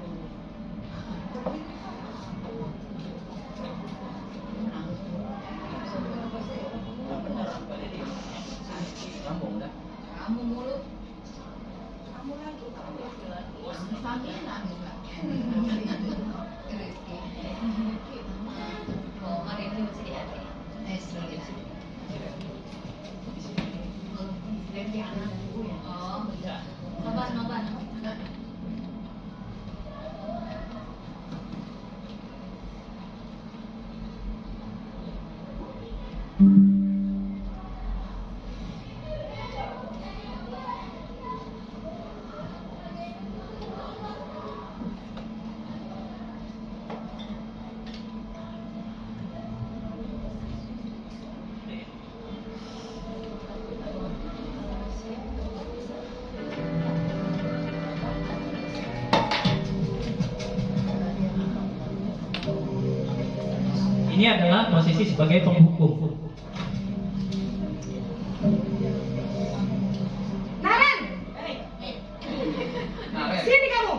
Kamu mulu. Kamu lagi. Panggil kamu. Oh, hari ini masih di hati. Oh, nobar. Ini adalah posisi sebagai penghukum. Naren, sini kamu.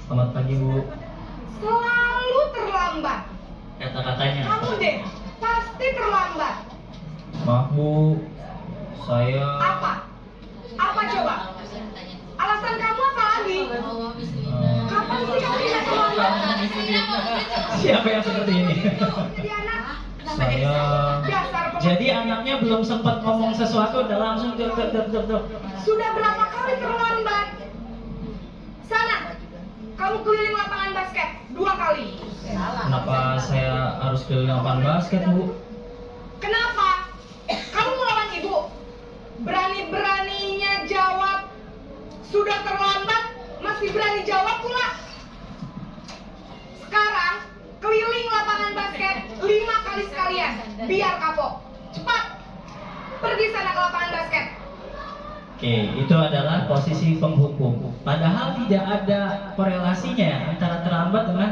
Selamat pagi Bu. Selalu terlambat. Kata-katanya. Kamu deh, pasti terlambat. Maaf Bu, saya Apa? Apa coba? Alasan kamu apa lagi? Kapan sih kamu tidak terlambat? Siapa yang seperti ini? Jadi anak. saya Dasar pembantu. Jadi anaknya belum sempat ngomong sesuatu udah langsung duk. Sudah berapa kali terlambat? Sana, kamu keliling lapangan basket 2 kali. kenapa saya harus keliling lapangan basket Bu? Kenapa? Kamu melawan ibu. Berani-beraninya jawab. Sudah terlambat, masih berani jawab pula. Sekarang, keliling lapangan basket 5 kali sekalian. Biar kapok. Cepat. Pergi sana ke lapangan basket. Oke, itu adalah posisi penghukum. Padahal tidak ada korelasinya ya antara terlambat dengan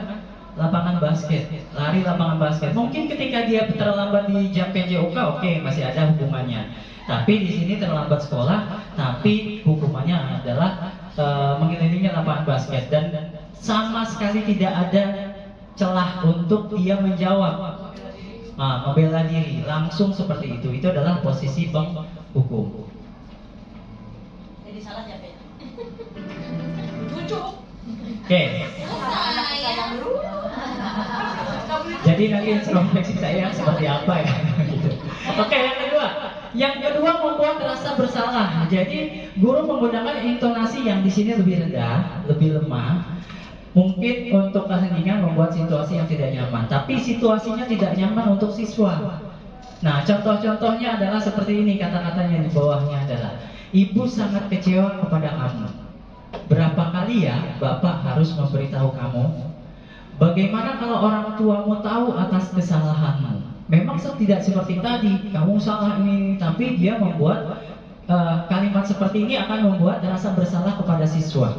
lapangan basket, lari lapangan basket. Mungkin ketika dia terlambat di jam PJOK, oke, masih ada hukumannya. Tapi di sini terlambat sekolah, tapi hukumannya adalah mengelilingi lapangan basket dan sama sekali tidak ada celah untuk dia menjawab, membela diri langsung seperti itu. Itu adalah posisi penghukum. Jadi salah siapa ya? Cucu. Oke. Jadi nanti introspeksi saya seperti apa ya? Gitu. Oke, yang kedua membuat rasa bersalah. Jadi guru menggunakan intonasi yang di sini lebih rendah, lebih lemah. Mungkin untuk keheningan membuat situasi yang tidak nyaman, tapi situasinya tidak nyaman untuk siswa. Nah, contoh-contohnya adalah seperti ini, kata-katanya di bawahnya adalah, Ibu sangat kecewa kepada kamu. Berapa kali ya Bapak harus memberitahu kamu? Bagaimana kalau orang tuamu tahu atas kesalahanmu? Memang tidak seperti tadi, kamu salah ini, tapi dia membuat kalimat seperti ini akan membuat rasa bersalah kepada siswa.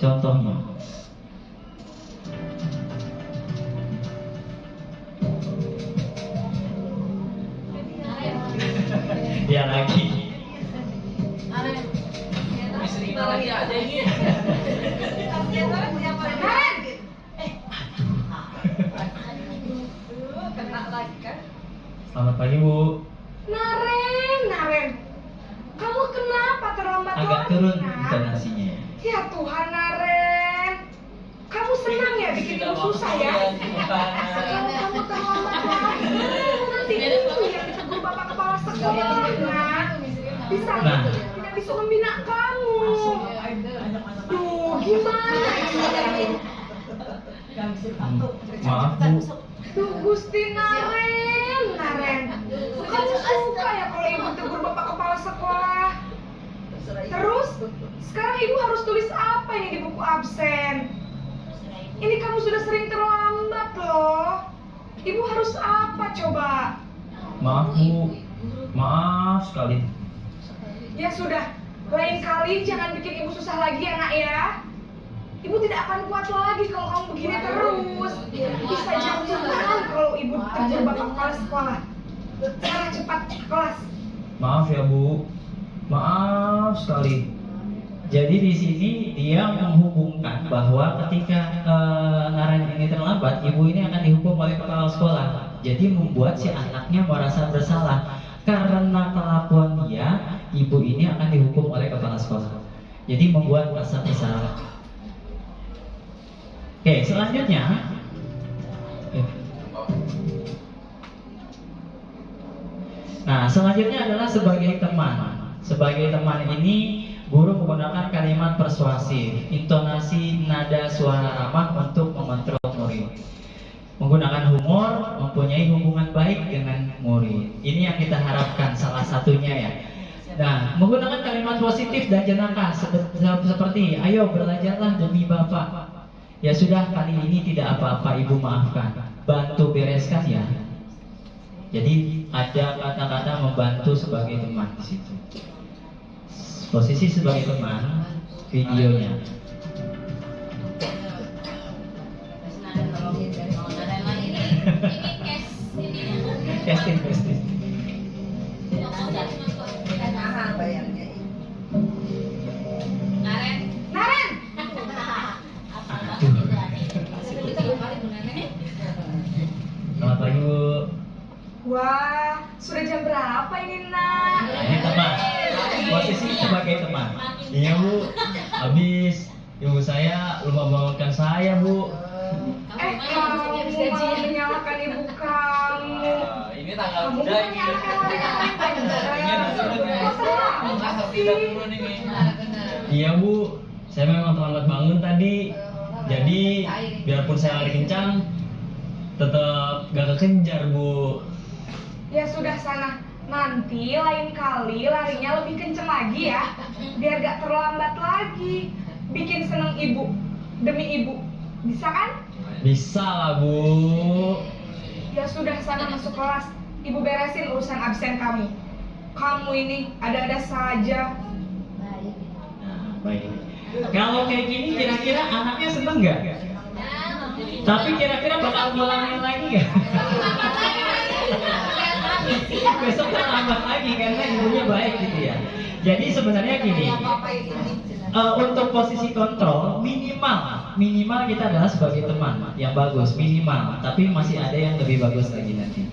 Contohnya. Ya lagi. Lagi ada ini. Kena lagi kan? Selamat pagi Bu. Naren, kamu kenapa terlambat Agak lagi, turun Nak? intonasinya. Ya Tuhan, Naren, kamu senang ya bikin ibu susah ya? Kalau kamu terlambat lagi, nanti ibu yang ditegur bapak kepala sekolah, Nak. Bisa Nah. tidak bisa membina kamu. Duh, gimana ini? Maaf Bu, Duh Gusti Naren, kamu suka ya kalau ibu tegur bapak kepala sekolah? Terus, sekarang ibu harus tulis apa ini di buku absen? Ini kamu sudah sering terlambat loh. Ibu harus apa coba? Maaf Bu, maaf sekali. Ya sudah, lain kali jangan bikin ibu susah lagi ya nak ya. Ibu tidak akan kuat lagi kalau kamu begini terus. Bisa jantungan kalau ibu tegur bapak kepala sekolah. Sekarang cepat ke kelas. Maaf ya Bu, maaf sekali. Jadi di sini dia menghubungkan bahwa ketika Naren ini terlambat, ibu ini akan dihukum oleh kepala sekolah. Jadi membuat si anaknya merasa bersalah karena kelakuan dia, ibu ini akan dihukum oleh kepala sekolah. Jadi membuat merasa bersalah. Oke, selanjutnya. Nah, selanjutnya adalah sebagai teman. Sebagai teman ini, guru menggunakan kalimat persuasif, intonasi, nada suara ramah untuk mengontrol murid. Menggunakan humor, mempunyai hubungan baik dengan murid. Ini yang kita harapkan salah satunya ya. Nah, menggunakan kalimat positif dan jenaka seperti, ayo belajarlah demi Bapak. Ya sudah, kali ini tidak apa-apa, ibu maafkan. Bantu bereskan ya. Jadi ada kata-kata membantu sebagai teman di situ. Posisi sebagai teman, videonya. Casting. Naren, Selamat pagi Bu. wah sudah jam berapa ini nak? Nah, ini teman. Posisi sebagai teman. Iya Bu, habis ibu saya lupa bangunkan saya Bu. Kamu malah menyalahkan ibu kamu. Ini tanggal Kamu udah ini. Iya Bu, saya memang terlambat bangun tadi. Jadi biarpun saya lari kencang, tetap gak kekejar Bu. Ya sudah sana, nanti lain kali larinya lebih kenceng lagi ya, biar gak terlambat lagi. Bikin seneng ibu, demi ibu, bisa kan? Bisa lah Bu. Ya sudah sana masuk kelas, ibu beresin urusan absen kamu. Kamu ini ada-ada saja. Nah, baik. Kalau kayak gini kira-kira anaknya seneng nggak? Tapi kira-kira bakal ngulangin lagi nggak? Besok terlambat lagi karena ibunya baik gitu ya. Jadi sebenarnya gini, untuk posisi kontrol minimal kita adalah sebagai teman yang bagus minimal. Tapi masih ada yang lebih bagus lagi nanti.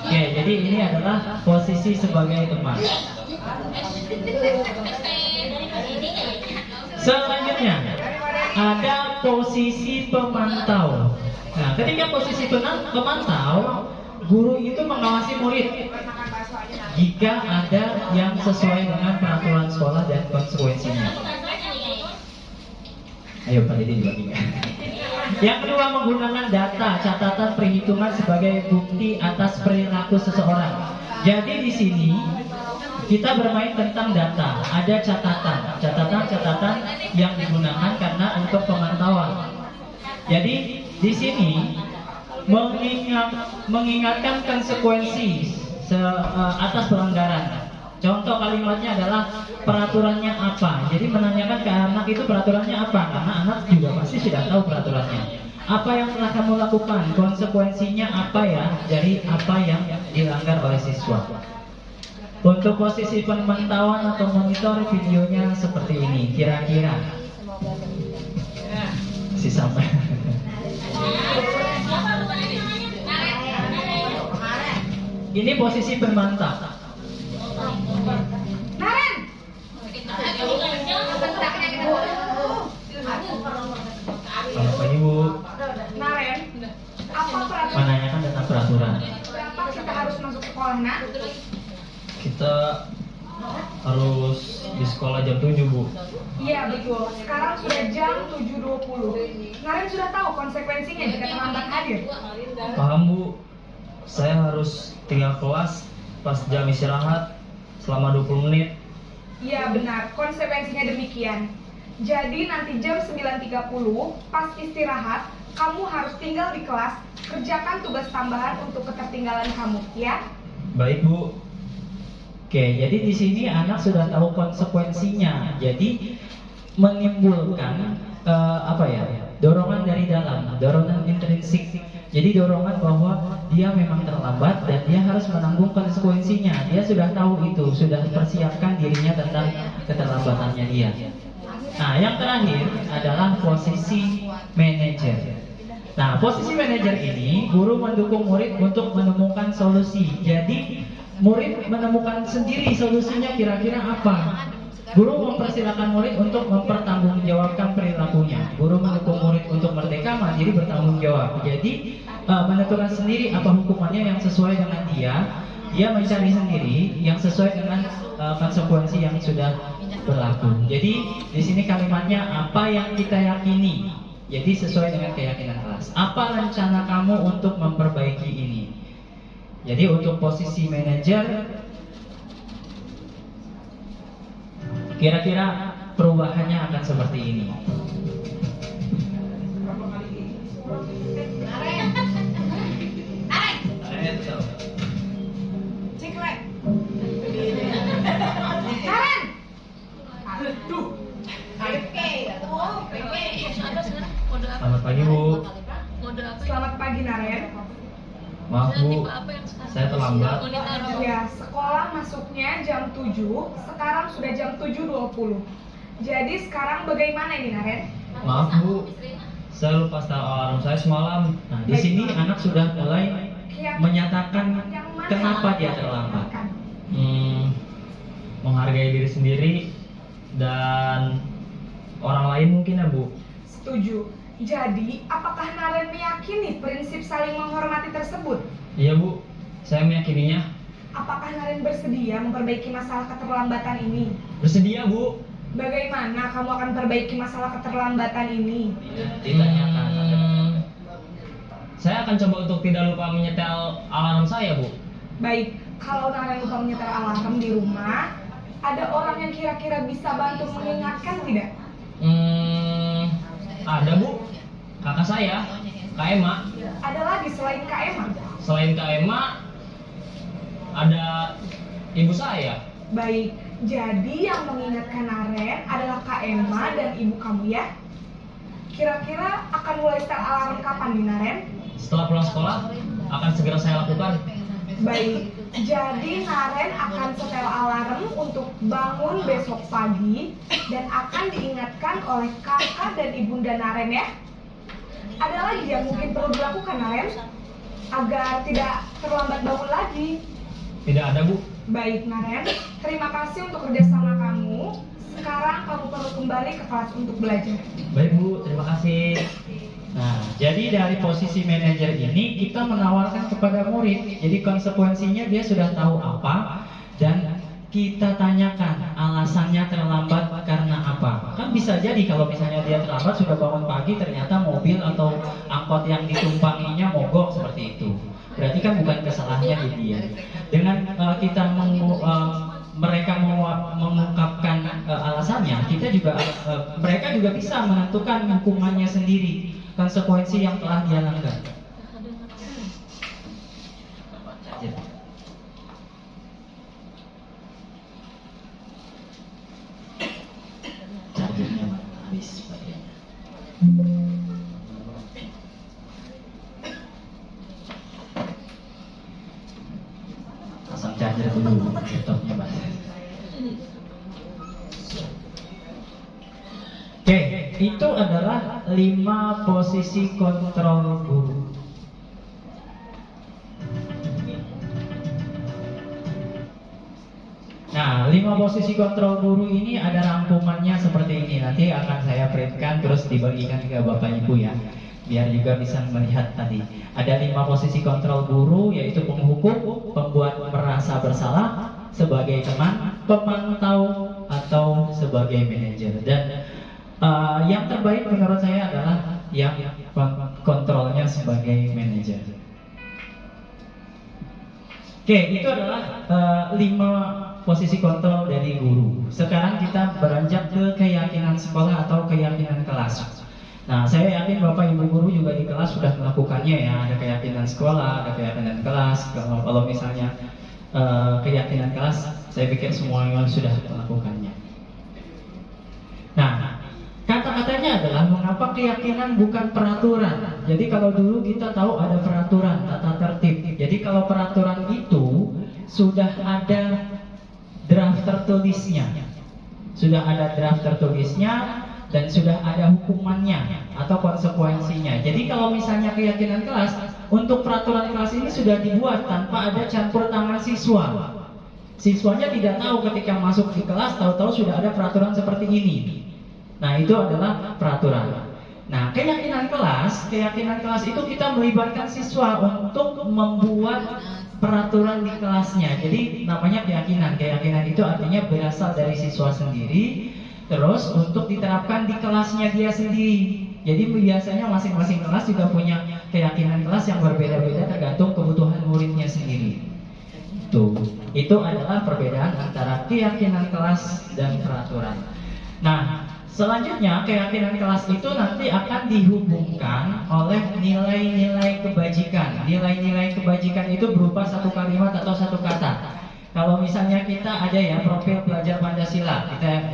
Oke, jadi ini adalah posisi sebagai teman. Selanjutnya ada posisi pemantau. Nah, ketika posisi pemantau, guru itu mengawasi murid jika ada yang sesuai dengan peraturan sekolah dan konsekuensinya. Ayo Pak Didi dibagikan. Yang kedua, menggunakan data catatan perhitungan sebagai bukti atas perilaku seseorang. Jadi di sini kita bermain tentang data, ada catatan yang digunakan karena untuk pemantauan. Jadi di sini mengingatkan konsekuensi atas pelanggaran. Contoh kalimatnya adalah peraturannya apa. Jadi menanyakan ke anak itu peraturannya apa, karena anak juga pasti sudah tahu peraturannya. Apa yang telah kamu lakukan, konsekuensinya apa ya dari apa yang dilanggar oleh siswa. Untuk posisi pemantauan atau monitor, videonya seperti ini kira-kira. Si sampai. Ini posisi pemantau. Naren, Selamat pagi Bu. Naren, apa peraturan? Menanyakan tentang peraturan. Berapa kita harus masuk sekolah nak? Kita harus di sekolah jam 7 Bu. Iya betul, sekarang sudah jam 7.20. Naren sudah tahu konsekuensinya jika terlambat hadir. Paham Bu, saya harus tinggal kelas pas jam istirahat selama 20 menit. Iya benar, konsekuensinya demikian. Jadi nanti jam 9.30 pas istirahat, kamu harus tinggal di kelas, kerjakan tugas tambahan untuk ketertinggalan kamu, ya? Baik Bu. Oke, jadi di sini anak sudah tahu konsekuensinya. Jadi menimbulkan dorongan dari dalam, dorongan intrinsik. Jadi dorongan bahwa dia memang terlambat dan dia harus menanggung konsekuensinya. Dia sudah tahu itu, sudah persiapkan dirinya tentang keterlambatannya dia. Nah, yang terakhir adalah posisi manajer. Nah, posisi manajer ini guru mendukung murid untuk menemukan solusi. Jadi murid menemukan sendiri solusinya kira-kira apa. Guru mempersilahkan murid untuk mempertanggungjawabkan perilakunya. Guru mendukung murid untuk merdeka mandiri bertanggung jawab. Jadi menentukan sendiri apa hukumannya yang sesuai dengan dia. Dia mencari sendiri yang sesuai dengan konsekuensi yang sudah berlaku. Jadi di sini kalimatnya apa yang kita yakini. Jadi sesuai dengan keyakinan kelas. Apa rencana kamu untuk memperbaiki ini? Jadi untuk posisi manajer, kira-kira perubahannya akan seperti ini. Selamat pagi Bu. Selamat pagi Naren. Maaf Bu, saya terlambat. Ya, sekolah masuknya jam 7, sekarang sudah jam 7.20. Jadi sekarang bagaimana ini Naren? Maaf Bu, saya lupa setel alarm saya semalam. Nah, di sini anak sudah mulai menyatakan Yang mana? kenapa dia terlambat. Menghargai diri sendiri dan orang lain mungkin ya Bu. Setuju. Jadi, apakah Naren meyakini prinsip saling menghormati tersebut? Iya Bu, saya meyakininya. Apakah Naren bersedia memperbaiki masalah keterlambatan ini? Bersedia Bu. Bagaimana kamu akan perbaiki masalah keterlambatan ini? Ditanyakan. Saya akan coba untuk tidak lupa menyetel alarm saya Bu. Baik, kalau Naren lupa menyetel alarm di rumah, ada orang yang kira-kira bisa bantu mengingatkan tidak? Ada Bu, kakak saya, Kak Emma. Ada lagi selain Kak Emma? Selain Kak Emma, ada ibu saya. Baik, jadi yang mengingatkan Naren adalah Kak Emma dan ibu kamu ya? Kira-kira akan mulai setel alarm kapan nih Naren? Setelah pulang sekolah, akan segera saya lakukan. Baik, jadi Naren akan setel alarm untuk bangun besok pagi dan akan diingatkan oleh kakak dan ibunda Naren ya. Ada lagi yang mungkin perlu dilakukan Naren agar tidak terlambat bangun lagi. Tidak ada Bu. Baik Naren, terima kasih untuk kerjasama kamu. Sekarang kamu perlu kembali ke kelas untuk belajar. Baik Bu, terima kasih. Nah, jadi dari posisi manajer ini kita menawarkan kepada murid. Jadi konsekuensinya dia sudah tahu apa dan kita tanyakan alasannya terlambat karena apa. Kan bisa jadi kalau misalnya dia terlambat sudah bangun pagi ternyata mobil atau angkot yang ditumpanginya mogok seperti itu. Berarti kan bukan kesalahannya di dia. Dengan kita mereka mengungkapkan alasannya, kita juga mereka juga bisa menentukan hukumannya sendiri, konsekuensi yang telah dia langgar. Chargernya habis baterainya. Pasang charger dulu laptopnya Mas. Oke, itu adalah 5 posisi kontrol guru. Nah, 5 posisi kontrol guru ini ada rangkumannya seperti ini. Nanti akan saya printkan terus dibagikan ke Bapak Ibu ya, biar juga bisa melihat tadi. Ada 5 posisi kontrol guru, yaitu penghukum, pembuat merasa bersalah, sebagai teman, pemantau, atau sebagai manajer. Dan yang terbaik menurut saya adalah yang kontrolnya sebagai manajer. Oke, itu adalah 5 posisi kontrol dari guru. Sekarang kita beranjak ke keyakinan sekolah atau keyakinan kelas. Nah, saya yakin Bapak Ibu guru juga di kelas sudah melakukannya ya. Ada keyakinan sekolah, ada keyakinan kelas. Kalau misalnya keyakinan kelas, saya pikir semuanya sudah melakukannya. Nah, kata-katanya adalah mengapa keyakinan bukan peraturan. Jadi kalau dulu kita tahu ada peraturan, tata tertib. Jadi kalau peraturan itu sudah ada draft tertulisnya. Sudah ada draft tertulisnya dan sudah ada hukumannya atau konsekuensinya. Jadi kalau misalnya keyakinan kelas, untuk peraturan kelas ini sudah dibuat tanpa ada campur tangan siswa. Siswanya tidak tahu ketika masuk di kelas, tahu-tahu sudah ada peraturan seperti ini. Nah, itu adalah peraturan. Nah, keyakinan kelas itu kita melibatkan siswa untuk membuat peraturan di kelasnya. Jadi namanya keyakinan. Keyakinan itu artinya berasal dari siswa sendiri, terus untuk diterapkan di kelasnya dia sendiri. Jadi biasanya masing-masing kelas juga punya keyakinan kelas yang berbeda-beda tergantung kebutuhan muridnya sendiri. Itu adalah perbedaan antara keyakinan kelas dan peraturan. Nah, selanjutnya keyakinan kelas itu nanti akan dihubungkan oleh nilai-nilai kebajikan. Nilai-nilai kebajikan itu berupa satu kalimat atau satu kata. Kalau misalnya kita ada ya profil pelajar Pancasila, kita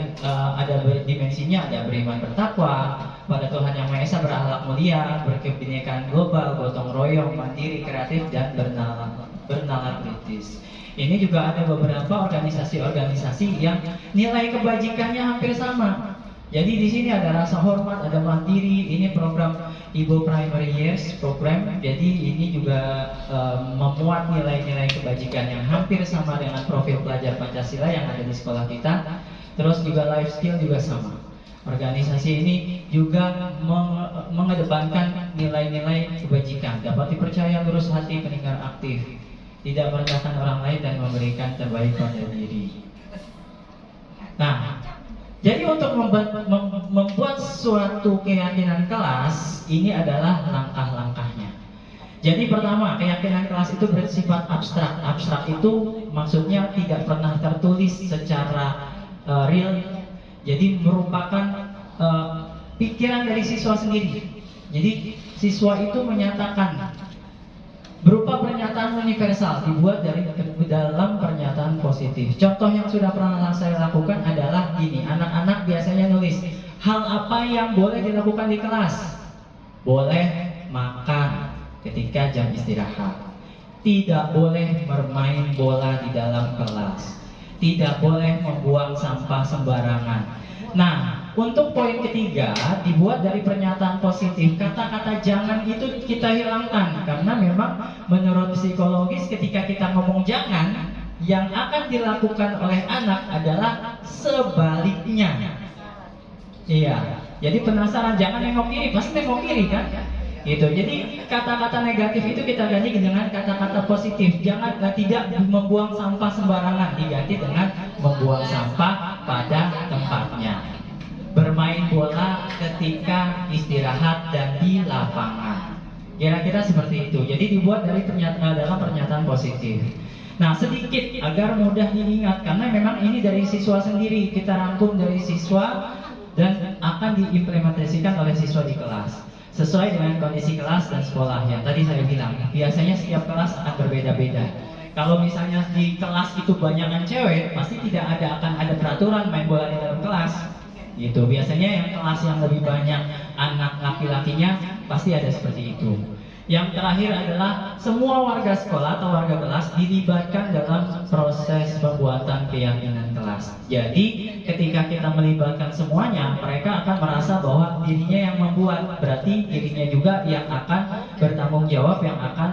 ada dimensinya, ada beriman bertakwa, pada Tuhan Yang Maha Esa, berakhlak mulia, berkebinekaan global, gotong royong, mandiri, kreatif, dan bernalar kritis. Ini juga ada beberapa organisasi-organisasi yang nilai kebajikannya hampir sama. Jadi di sini ada rasa hormat, ada mandiri. Ini program Ibu Primary Years program. Jadi ini juga memuat nilai-nilai kebajikan yang hampir sama dengan profil pelajar Pancasila yang ada di sekolah kita. Terus juga life skill juga sama. Organisasi ini juga mengedepankan nilai-nilai kebajikan. Dapat dipercaya, lurus hati, pendengar aktif, tidak merendahkan orang lain, dan memberikan terbaik pada diri. Nah, jadi untuk membuat suatu keyakinan kelas, ini adalah langkah-langkahnya. Jadi pertama, keyakinan kelas itu bersifat abstrak. Abstrak itu maksudnya tidak pernah tertulis secara real. Jadi merupakan pikiran dari siswa sendiri. Jadi siswa itu menyatakan berupa pernyataan universal, dibuat dari dalam pernyataan positif. Contoh yang sudah pernah saya lakukan adalah ini. Anak-anak biasanya nulis, hal apa yang boleh dilakukan di kelas? Boleh makan ketika jam istirahat, tidak boleh bermain bola di dalam kelas, tidak boleh membuang sampah sembarangan. Nah, untuk poin ketiga, dibuat dari pernyataan positif. Kata-kata jangan itu kita hilangkan, karena memang menurut psikologis ketika kita ngomong jangan, yang akan dilakukan oleh anak adalah sebaliknya. Iya, jadi penasaran, jangan nengok kiri, pasti nengok kiri kan? Gitu. Jadi kata-kata negatif itu kita ganti dengan kata-kata positif. Jangan tidak membuang sampah sembarangan, diganti dengan membuang sampah pada tempatnya. Bermain bola ketika istirahat dan di lapangan. Kira-kira seperti itu. Jadi dibuat dari dalam pernyataan positif. Nah, sedikit agar mudah diingat, karena memang ini dari siswa sendiri. Kita rangkum dari siswa dan akan diimplementasikan oleh siswa di kelas sesuai dengan kondisi kelas dan sekolah yang tadi saya bilang. Biasanya setiap kelas akan berbeda-beda. Kalau misalnya di kelas itu banyakan cewek, pasti tidak akan ada peraturan main bola di dalam kelas. Gitu. Biasanya yang kelas yang lebih banyak anak laki-lakinya pasti ada seperti itu. Yang terakhir adalah semua warga sekolah atau warga kelas dilibatkan dalam proses pembuatan keyakinan kelas. Jadi ketika kita melibatkan semuanya, mereka akan merasa bahwa dirinya yang membuat, berarti dirinya juga yang akan bertanggung jawab, yang akan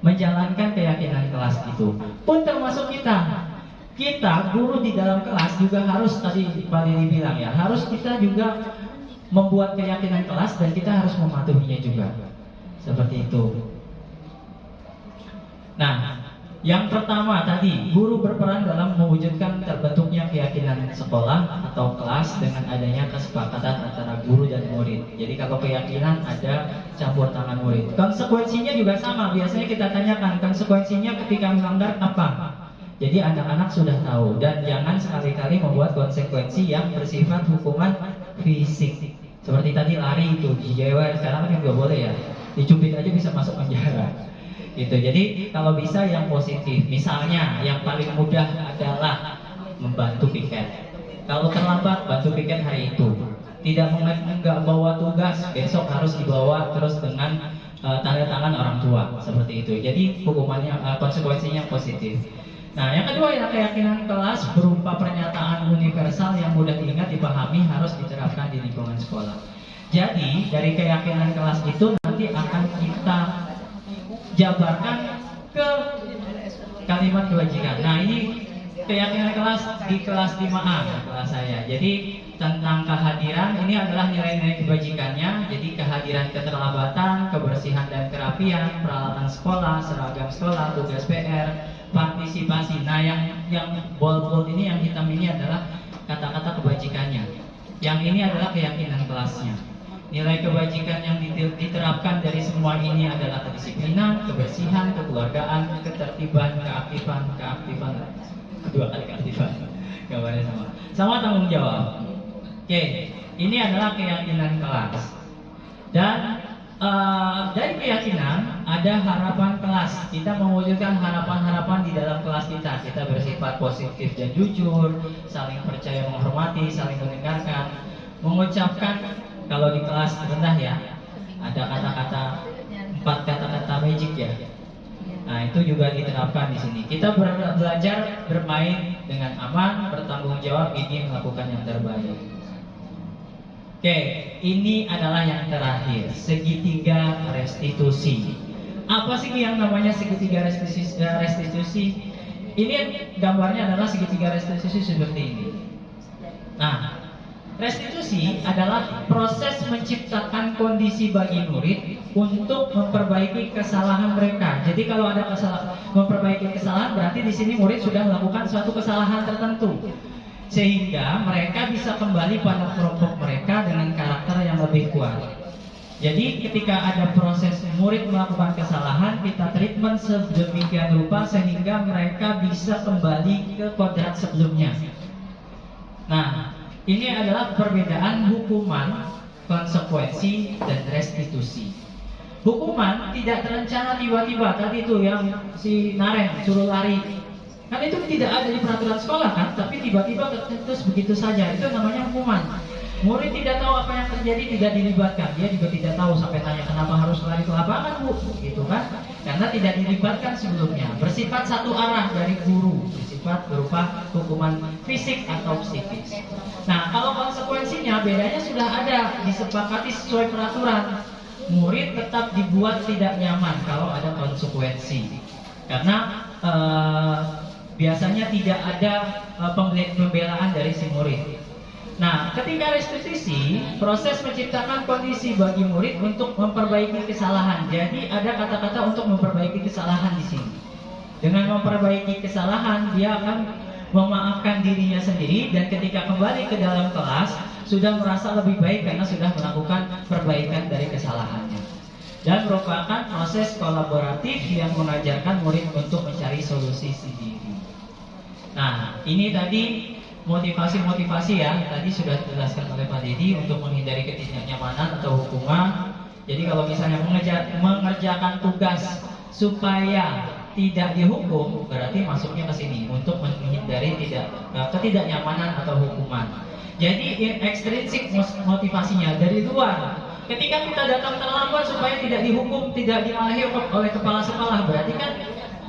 menjalankan keyakinan kelas itu. Pun termasuk kita. Kita guru di dalam kelas juga harus, tadi Pak Lili bilang ya, harus kita juga membuat keyakinan kelas dan kita harus mematuhinya juga. Seperti itu. Nah, Yang pertama tadi, guru berperan dalam mewujudkan terbentuknya keyakinan sekolah atau kelas dengan adanya kesepakatan antara guru dan murid. Jadi kalau keyakinan ada campur tangan murid. Konsekuensinya juga sama, biasanya kita tanyakan konsekuensinya ketika melanggar apa. Jadi anak-anak sudah tahu, dan jangan sekali-kali membuat konsekuensi yang bersifat hukuman fisik. Seperti tadi lari itu, dijewer, sekarang kan nggak boleh ya, dicubit aja bisa masuk penjara. Gitu. Jadi kalau bisa yang positif, misalnya yang paling mudah adalah membantu piket. Kalau terlambat bantu piket hari itu. Tidak enggak bawa tugas, besok harus dibawa terus dengan tanda tangan orang tua seperti itu. Jadi hukumannya konsekuensinya positif. Nah, yang kedua ya keyakinan kelas berupa pernyataan universal yang mudah diingat, dipahami, harus diterapkan di lingkungan sekolah. Jadi dari keyakinan kelas itu nanti akan kita jabarkan ke kalimat kewajiban. Nah, ini keyakinan kelas di kelas 5A kelas saya. Jadi tentang kehadiran ini adalah nilai-nilai kebajikannya. Jadi kehadiran keterlambatan, kebersihan dan kerapian, peralatan sekolah, seragam sekolah, tugas PR, partisipasi. Nah, yang bold ini, yang hitam ini adalah kata-kata kebajikannya. Yang ini adalah keyakinan kelasnya. Nilai kebajikan yang diterapkan dari semua ini adalah kedisiplinan, kebersihan, kekeluargaan, ketertiban, keaktifan, kedua kali keaktifan, gambarnya sama tanggung jawab. Oke, ini adalah keyakinan kelas. Dan dari keyakinan ada harapan kelas. Kita mewujudkan harapan-harapan di dalam kelas kita. Kita bersifat positif dan jujur, saling percaya menghormati, saling mendengarkan, mengucapkan. Kalau di kelas rendah ya, ada kata-kata 4 kata-kata magic ya. Nah, itu juga diterapkan di sini. Kita belajar bermain dengan aman, bertanggung jawab, ingin melakukan yang terbaik. Oke, ini adalah yang terakhir, segitiga restitusi. Apa sih yang namanya segitiga restitusi? Ini gambarnya adalah segitiga restitusi seperti ini. Nah, restitusi adalah proses menciptakan kondisi bagi murid untuk memperbaiki kesalahan mereka. Jadi kalau ada memperbaiki kesalahan, berarti di sini murid sudah melakukan suatu kesalahan tertentu, sehingga mereka bisa kembali pada kelompok mereka dengan karakter yang lebih kuat. Jadi ketika ada proses murid melakukan kesalahan, kita treatment sedemikian rupa sehingga mereka bisa kembali ke kodrat sebelumnya. Nah, ini adalah perbedaan hukuman, konsekuensi, dan restitusi. Hukuman tidak terencana tiba-tiba. Tadi itu yang si Naren suruh lari, kan itu tidak ada di peraturan sekolah kan, tapi tiba-tiba terus begitu saja. Itu namanya hukuman. Murid tidak tahu apa yang terjadi, tidak dilibatkan. Dia juga tidak tahu sampai tanya kenapa harus lari ke lapangan, Bu, gitu kan? Karena tidak dilibatkan sebelumnya. Bersifat satu arah dari guru, bersifat berupa hukuman fisik atau psikis. Nah, kalau konsekuensinya bedanya sudah ada, disepakati sesuai peraturan. Murid tetap dibuat tidak nyaman kalau ada konsekuensi, karena biasanya tidak ada pembelaan dari si murid. Nah, ketika restitusi, proses menciptakan kondisi bagi murid untuk memperbaiki kesalahan. Jadi ada kata-kata untuk memperbaiki kesalahan di sini. Dengan memperbaiki kesalahan, dia akan memaafkan dirinya sendiri, dan ketika kembali ke dalam kelas sudah merasa lebih baik karena sudah melakukan perbaikan dari kesalahannya. Dan merupakan proses kolaboratif yang mengajarkan murid untuk mencari solusi sendiri. Nah, ini tadi motivasi-motivasi ya, tadi sudah dijelaskan oleh Pak Dedi untuk menghindari ketidaknyamanan atau hukuman. Jadi kalau misalnya mengerjakan tugas supaya tidak dihukum, berarti masuknya ke sini untuk menghindari ketidaknyamanan atau hukuman. Jadi ekstrinsik motivasinya dari luar. Ketika kita datang terlambat supaya tidak dihukum, tidak dimarahi oleh kepala sekolah, berarti kan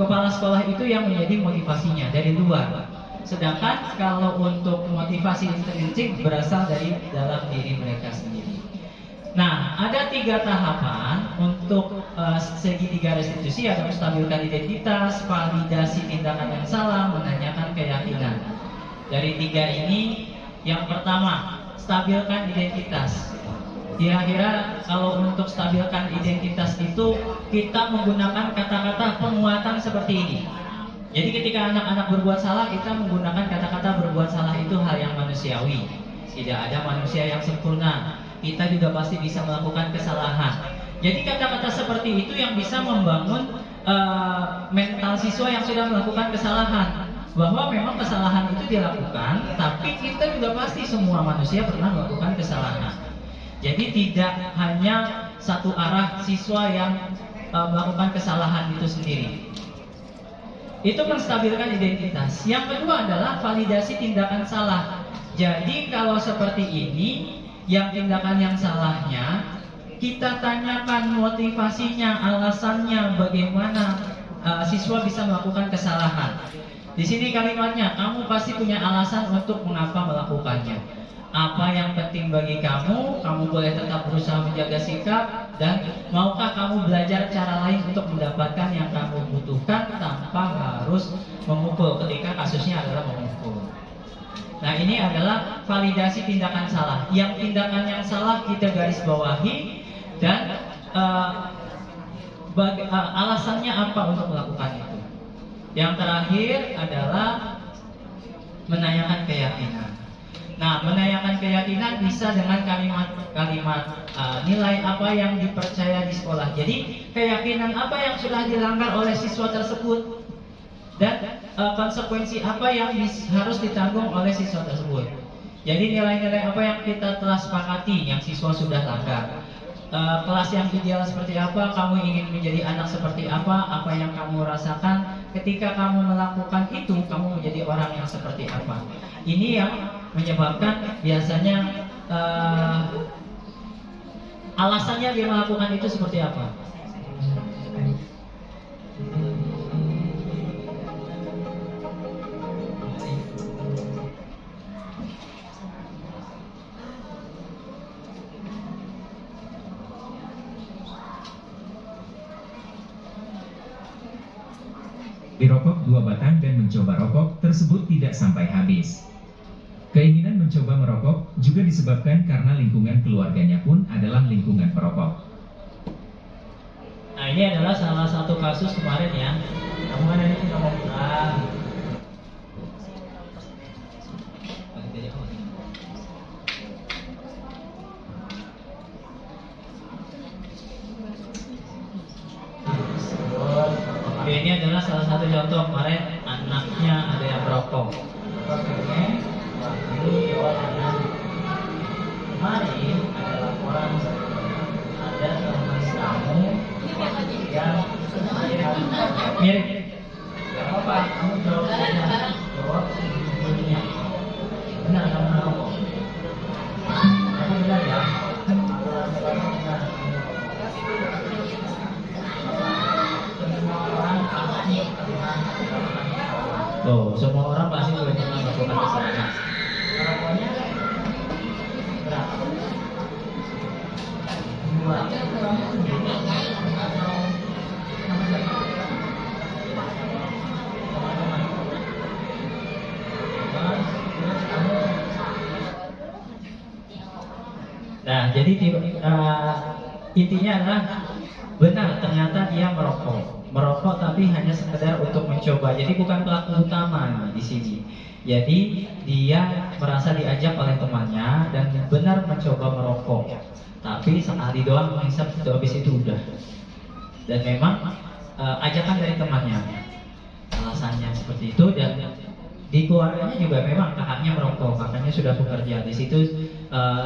kepala sekolah itu yang menjadi motivasinya dari luar. Sedangkan kalau untuk motivasi intrinsik berasal dari dalam diri mereka sendiri. Nah, ada 3 tahapan untuk segitiga restitusi. Ada menstabilkan identitas, validasi tindakan yang salah, menanyakan keyakinan. Dari 3 ini, yang pertama, stabilkan identitas. Kira-kira kalau untuk stabilkan identitas itu kita menggunakan kata-kata penguatan seperti ini. Jadi ketika anak-anak berbuat salah, kita menggunakan kata-kata berbuat salah itu hal yang manusiawi. Tidak ada manusia yang sempurna. Kita juga pasti bisa melakukan kesalahan. Jadi kata-kata seperti itu yang bisa membangun mental siswa yang sudah melakukan kesalahan. Bahwa memang kesalahan itu dilakukan, tapi kita juga pasti semua manusia pernah melakukan kesalahan. Jadi tidak hanya satu arah siswa yang melakukan kesalahan itu sendiri. Itu menstabilkan identitas. Yang kedua adalah validasi tindakan salah. Jadi kalau seperti ini, yang tindakan yang salahnya kita tanyakan motivasinya, alasannya, bagaimana siswa bisa melakukan kesalahan. Di sini kalimatnya, kamu pasti punya alasan untuk mengapa melakukannya. Apa yang penting bagi kamu, kamu boleh tetap berusaha menjaga sikap, dan maukah kamu belajar cara lain untuk mendapatkan yang kamu butuhkan tanpa harus memukul ketika kasusnya adalah memukul. Nah, ini adalah validasi tindakan salah. Yang tindakan yang salah kita garis bawahi, dan alasannya apa untuk melakukan itu. Yang terakhir adalah menanyakan keyakinan. Nah, menanyakan keyakinan bisa dengan kalimat-kalimat nilai apa yang dipercaya di sekolah. Jadi keyakinan apa yang sudah dilanggar oleh siswa tersebut, dan konsekuensi apa yang harus ditanggung oleh siswa tersebut. Jadi nilai-nilai apa yang kita telah sepakati yang siswa sudah langgar. Kelas yang ideal seperti apa, kamu ingin menjadi anak seperti apa yang kamu rasakan ketika kamu melakukan itu, kamu menjadi orang yang seperti apa. Ini yang menyebabkan biasanya alasannya dia melakukan itu seperti apa. Dirokok 2 batang dan mencoba rokok tersebut tidak sampai habis. Keinginan mencoba merokok juga disebabkan karena lingkungan keluarganya pun adalah lingkungan perokok. Nah, ini adalah salah satu kasus kemarin ya. Kamu kan ini kita mau pulang. Oke, ini adalah salah satu contoh kemarin anaknya ada yang merokok. Kemarin ada laporan ada teman kamu yang mirip. Gak apa-apa, kamu jawab saja. Jawab sejujurnya. Benar kamu merokok? Kamu benar ya? Loh, semua orang pasti sudah pernah melakukan kesalahan. Rokoknya berapa? 2. Nah, jadi intinya adalah benar ternyata dia merokok tapi hanya sekedar untuk mencoba. Jadi bukan pelaku utama di sini. Jadi dia merasa diajak oleh temannya dan benar mencoba merokok. Tapi sekali doang menghisap, habis itu udah. Dan memang ajakan dari temannya. Alasannya seperti itu, dan di keluarganya juga memang kakaknya merokok, kakaknya sudah bekerja. Di situ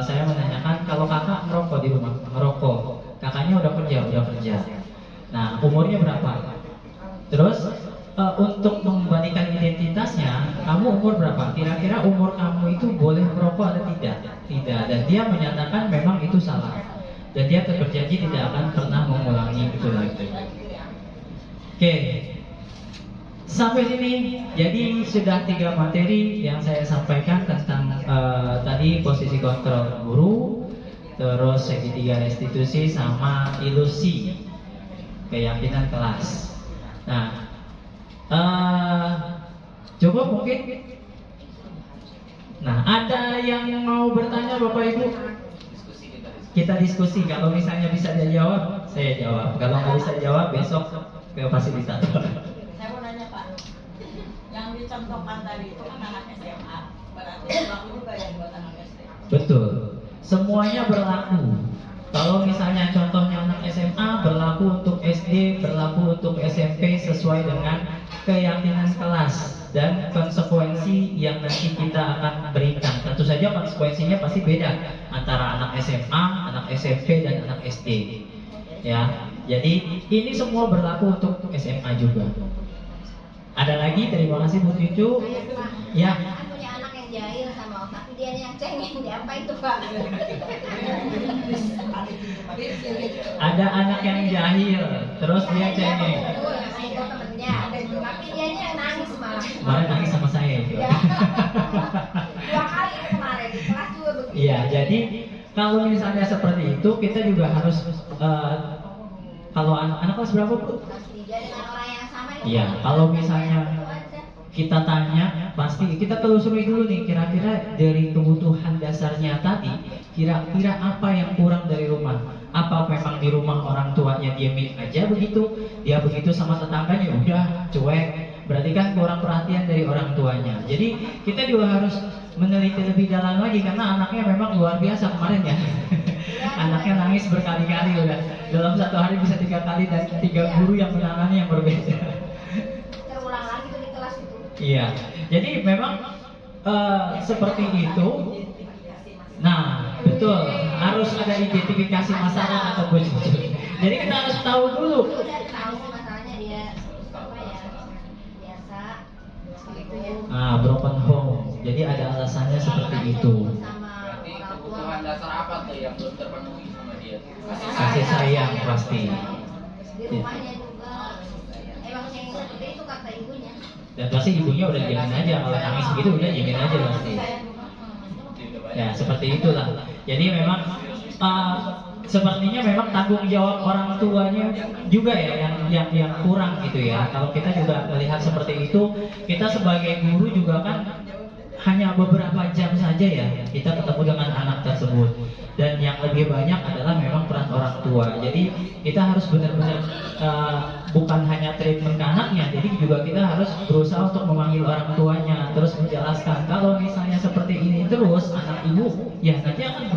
saya menanyakan, kalau kakak merokok di rumah, merokok, kakaknya udah kerja. Nah, umurnya berapa? Terus untuk mengembalikan identitasnya, kamu umur berapa? Kira-kira umur kamu itu boleh merokok atau tidak? Tidak. Dan dia menyatakan memang itu salah. Dan dia berjanji tidak akan pernah mengulangi itu lagi. Oke. Sampai sini, jadi sudah 3 materi yang saya sampaikan tentang tadi posisi kontrol guru, terus segitiga restitusi, sama ilusi keyakinan kelas. Nah, coba mungkin, nah ada yang mau bertanya Bapak Ibu? Kita diskusi. Kalau misalnya bisa dia jawab, saya jawab. Kalau nggak bisa jawab, besok ke fasilitator. Saya mau nanya Pak, dicontohkan tadi itu kan anak SMA, berarti berlaku juga ya buat anak SD. Betul, semuanya berlaku. Kalau misalnya contohnya anak SMA, berlaku untuk SD, berlaku untuk SMP sesuai dengan keyakinan kelas dan konsekuensi yang nanti kita akan berikan. Tentu saja konsekuensinya pasti beda antara anak SMA, anak SMP, dan anak SD. Ya, jadi ini semua berlaku untuk SMA juga. Ada lagi? Terima kasih Bu Cucu. Ya. Aku punya anak yang jahil sama Om, tapi dia yang cengeng. Dia apa itu, Pak? Ada anak yang jahil, terus dia cengeng. Betul, itu temennya. Tapi dia yang nangis malah. Kemarin nangis sama saya itu. Ya. 2 kali kemarin di kelas juga begitu. Iya, jadi kalau misalnya seperti itu kita juga harus kalau anak kelas berapa Bu? Kelas 3 dengan orang yang sama. Iya, kalau misalnya kita tanya, pasti kita telusuri dulu nih kira-kira dari kebutuhan dasarnya tadi, kira-kira apa yang kurang dari rumah. Apa memang di rumah orang tuanya diemin aja begitu, dia begitu sama tetangganya udah cuek, berarti kan kurang perhatian dari orang tuanya. Jadi kita juga harus meneliti lebih dalam lagi karena anaknya memang luar biasa kemarin ya. Anaknya nangis berkali-kali udah dalam 1 hari bisa 3 kali dan 3 guru yang menangani yang berbeda. Terulang lagi tuh di kelas itu. Iya, jadi memang seperti itu. Nah, betul, harus ada identifikasi masalah atau bocor. Jadi kita harus tahu dulu. Udah tahu masalahnya dia apa ya? Biasa gitu ya. Ah, broken home. Jadi ada alasannya seperti itu. Sama Berarti orang tua. kebutuhan dasar apa tuh yang belum terpenuhi sama dia? Kasih sayang pasti. Di rumahnya juga emang yang seperti itu kata ibunya. Dan pasti ibunya udah jamin aja kalau nangis begitu udah jamin aja pasti. Ya seperti itulah. Jadi memang sepertinya memang tanggung jawab orang tuanya juga ya yang kurang gitu ya. Kalau kita juga melihat seperti itu, kita sebagai guru juga kan hanya beberapa jam saja ya kita ketemu dengan anak tersebut, dan yang lebih banyak adalah memang peran orang tua. Jadi kita harus benar-benar bukan hanya treatment ke anaknya, jadi juga kita harus berusaha untuk memanggil orang tuanya, terus menjelaskan kalau misalnya seperti ini terus anak ibu ya nanti akan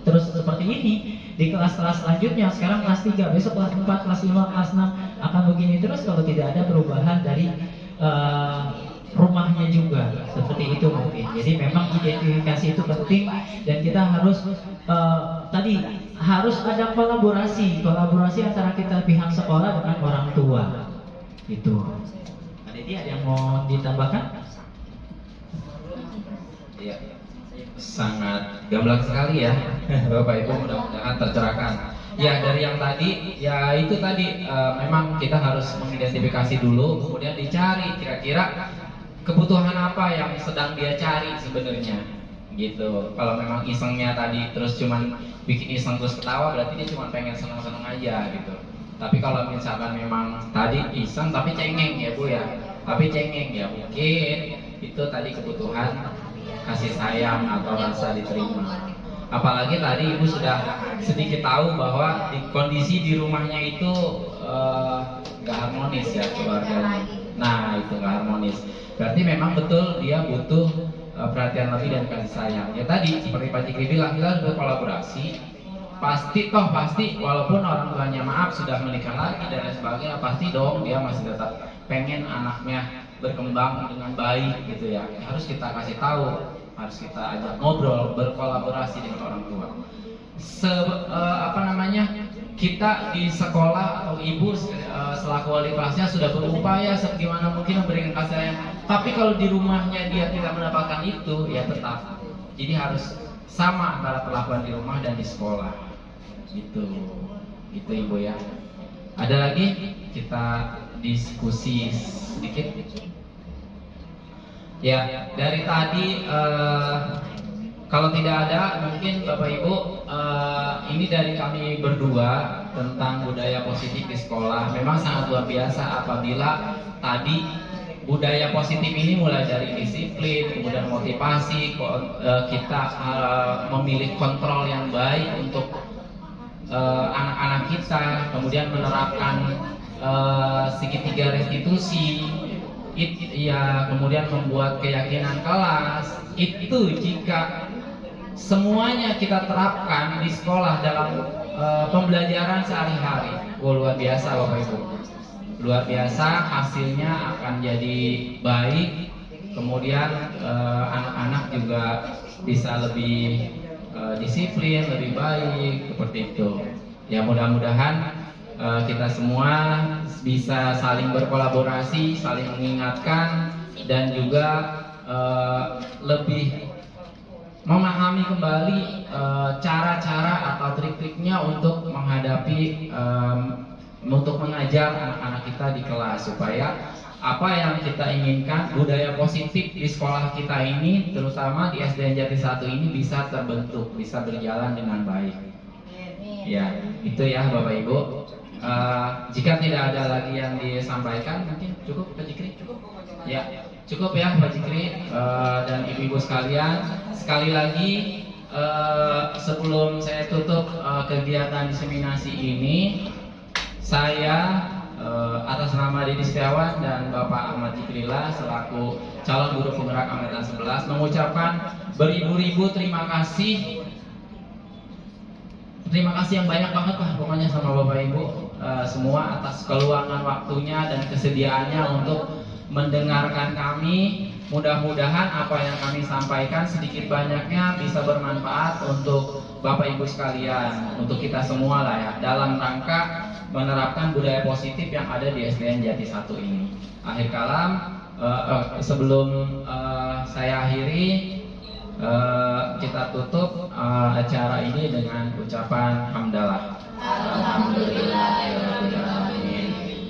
terus seperti ini di kelas-kelas selanjutnya. Sekarang kelas 3, besok kelas 4, kelas 5, kelas 6 akan begini terus kalau tidak ada perubahan dari rumahnya juga. Seperti itu mungkin. Jadi memang identifikasi itu penting dan kita harus tadi harus ada kolaborasi antara kita pihak sekolah dengan orang tua. Itu. Ada yang mau ditambahkan? Iya, sangat gamblang sekali ya Bapak Ibu, mudah-mudahan tercerahkan. Ya dari yang tadi, ya itu tadi memang kita harus mengidentifikasi dulu, kemudian dicari kira-kira kebutuhan apa yang sedang dia cari sebenarnya, gitu. Kalau memang isengnya tadi terus cuman bikin iseng terus ketawa, berarti dia cuma pengen seneng-seneng aja gitu. Tapi kalau misalkan memang tadi iseng tapi cengeng ya Bu ya, tapi cengeng ya mungkin itu tadi kebutuhan kasih sayang atau rasa diterima. Apalagi tadi Ibu sudah sedikit tahu bahwa kondisi di rumahnya itu nggak harmonis ya keluarganya. Nah itu nggak harmonis. Berarti memang betul dia butuh perhatian lebih dan kasih sayang. Ya tadi seperti Pak Cikri bilang, kita harus berkolaborasi. Pasti walaupun orang tuanya maaf sudah menikah lagi dan lain sebagainya, pasti dong dia masih tetap pengen anaknya berkembang dengan baik gitu ya. Harus kita kasih tahu, harus kita ajak ngobrol, berkolaborasi dengan orang tua. Kita di sekolah atau ibu selaku wali kelasnya sudah berupaya sebagaimana mungkin memberikan kasih sayang. Tapi kalau di rumahnya dia tidak mendapatkan itu, ya tetap. Jadi harus sama antara perlakuan di rumah dan di sekolah. Gitu Ibu ya. Ada lagi kita diskusi sedikit. Ya dari tadi. Kalau tidak ada, mungkin Bapak Ibu, ini dari kami berdua tentang budaya positif di sekolah. Memang sangat luar biasa apabila tadi budaya positif ini mulai dari disiplin, kemudian motivasi, kita memilih kontrol yang baik untuk anak-anak kita, kemudian menerapkan segitiga restitusi. ya kemudian membuat keyakinan kelas itu jika semuanya kita terapkan di sekolah dalam pembelajaran sehari-hari, luar biasa Bapak Ibu, luar biasa, hasilnya akan jadi baik. Kemudian anak-anak juga bisa lebih disiplin, lebih baik, seperti itu. Ya mudah-mudahan kita semua bisa saling berkolaborasi, saling mengingatkan, dan juga lebih memahami kembali cara-cara atau trik-triknya untuk menghadapi untuk mengajar anak-anak kita di kelas, supaya apa yang kita inginkan, budaya positif di sekolah kita ini, terutama di SDN Jati 1 ini bisa terbentuk, bisa berjalan dengan baik. Ya, itu ya Bapak Ibu. Jika tidak ada lagi yang disampaikan, mungkin cukup Pak Jikri? Cukup. Ya, cukup ya Pak Jikri dan ibu-ibu sekalian. Sekali lagi sebelum saya tutup kegiatan diseminasi ini, saya atas nama Dedi Setiawan dan Bapak Ahmad Jikrillah selaku calon guru penggerak angkatan 11 mengucapkan beribu-ribu terima kasih. Terima kasih yang banyak banget lah pokoknya sama Bapak Ibu semua atas keluangan waktunya dan kesediaannya untuk mendengarkan kami. Mudah-mudahan apa yang kami sampaikan sedikit banyaknya bisa bermanfaat untuk Bapak Ibu sekalian, untuk kita semua lah ya, dalam rangka menerapkan budaya positif yang ada di SDN Jati 1 ini. Akhir kalam, sebelum saya akhiri, kita tutup acara ini dengan ucapan hamdalah. Alhamdulillahirobbilalamin.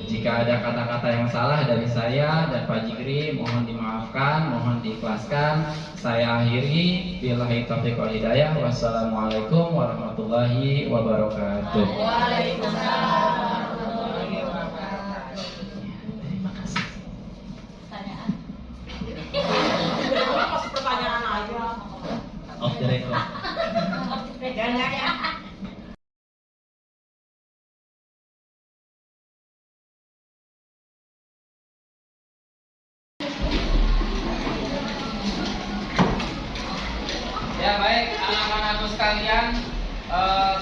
Jika ada kata-kata yang salah dari saya dan Pak Jikri, mohon dimaafkan, mohon diikhlaskan. Saya akhiri, billahi taufiq wal hidayah. Wassalamualaikum warahmatullahi wabarakatuh. Waalaikumsalam. Terima kasih. Pertanyaan. Masih pertanyaan aja. Off the record. Jangan ya. Ya baik, anak-anakku sekalian,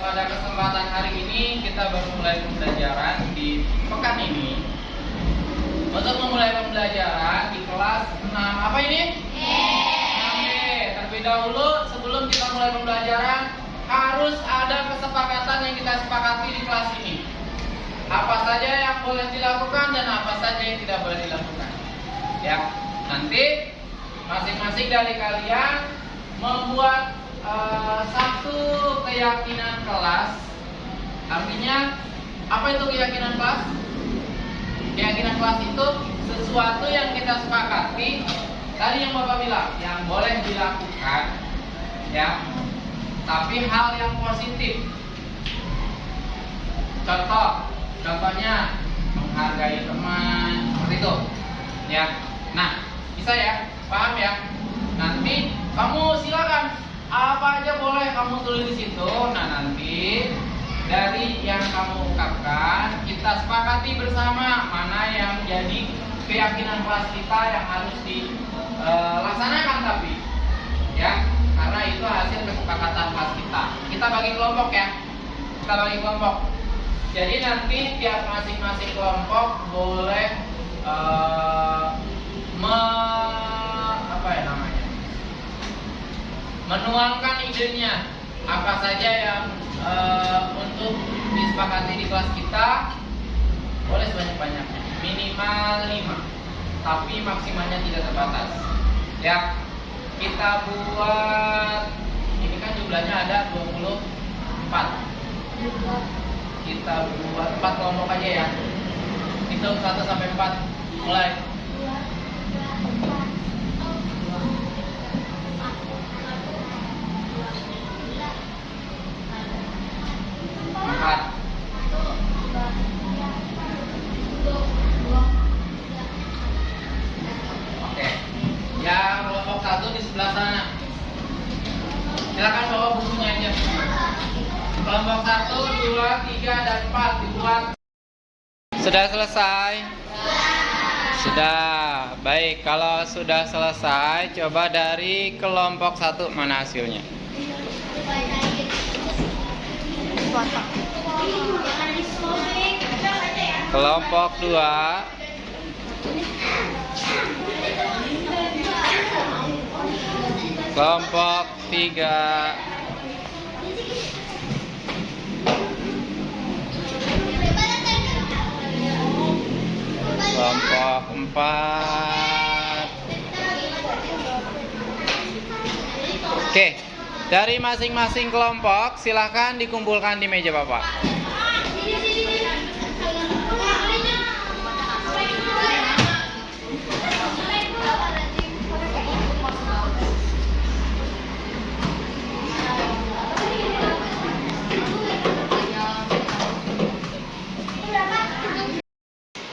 pada kesempatan hari ini kita baru mulai pembelajaran di pekan ini. Untuk memulai pembelajaran di kelas 6 apa ini? 6B. Terlebih dahulu sebelum kita mulai pembelajaran harus ada kesepakatan yang kita sepakati di kelas ini. Apa saja yang boleh dilakukan dan apa saja yang tidak boleh dilakukan. Ya, nanti masing-masing dari kalian membuat satu keyakinan kelas. Artinya apa itu keyakinan kelas? Keyakinan kelas itu sesuatu yang kita sepakati. Tadi yang Bapak bilang, yang boleh dilakukan, ya. Tapi hal yang positif. Contohnya menghargai teman, seperti itu, ya. Nah, bisa ya, paham ya? Nanti kamu silakan apa aja boleh kamu tulis di situ. Nah, nanti dari yang kamu ungkapkan kita sepakati bersama mana yang jadi keyakinan kelas kita yang harus dilaksanakan, tapi ya, karena itu hasil kesepakatan kelas kita. Kita bagi kelompok ya. Kita bagi kelompok. Jadi nanti tiap masing-masing kelompok boleh menuangkan idenya apa saja yang untuk disepakati di kelas kita. Boleh sebanyak-banyaknya, minimal 5, tapi maksimalnya tidak terbatas ya. Kita buat, ini kan jumlahnya ada 24, kita buat 4 kelompok aja ya. Hitung 1 sampai 4, mulai. Oke, yang kelompok 1 di sebelah sana. Silakan bawa bukunya aja. Kelompok 1, 2, 3, dan 4 dibuat. Sudah selesai? Sudah. Baik, kalau sudah selesai, coba dari kelompok 1 mana hasilnya? Kelompok 2. Kelompok 3. Kelompok 4. Oke, dari masing-masing kelompok silahkan dikumpulkan di meja Bapak.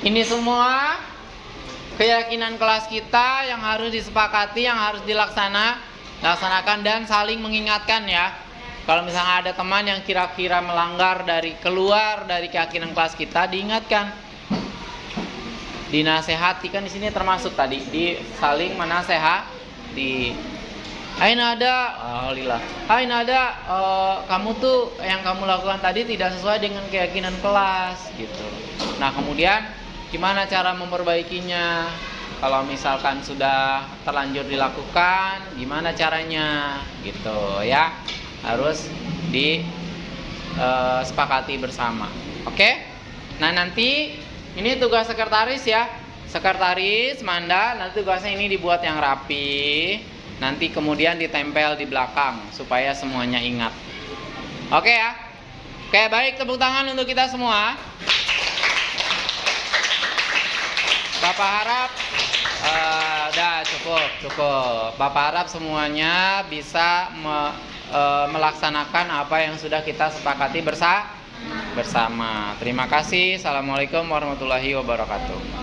Ini semua keyakinan kelas kita yang harus disepakati, yang harus dilaksanakan dan saling mengingatkan ya. Kalau misalnya ada teman yang kira-kira melanggar keluar dari keyakinan kelas kita, diingatkan, dinasehati, kan di sini termasuk tadi di saling menasehati. Hai Nada, alhamdulillah. Hai Nada, kamu tuh yang kamu lakukan tadi tidak sesuai dengan keyakinan kelas gitu. Nah kemudian gimana cara memperbaikinya? Kalau misalkan sudah terlanjur dilakukan, gimana caranya? Gitu ya. Harus disepakati bersama. Oke? Nah, nanti ini tugas sekretaris ya. Sekretaris Manda, nanti tugasnya ini dibuat yang rapi. Nanti kemudian ditempel di belakang supaya semuanya ingat. Oke ya? Oke, baik, tepuk tangan untuk kita semua. Bapak harap udah cukup. Bapak harap semuanya bisa melaksanakan apa yang sudah kita sepakati bersama. Terima kasih. Assalamualaikum warahmatullahi wabarakatuh.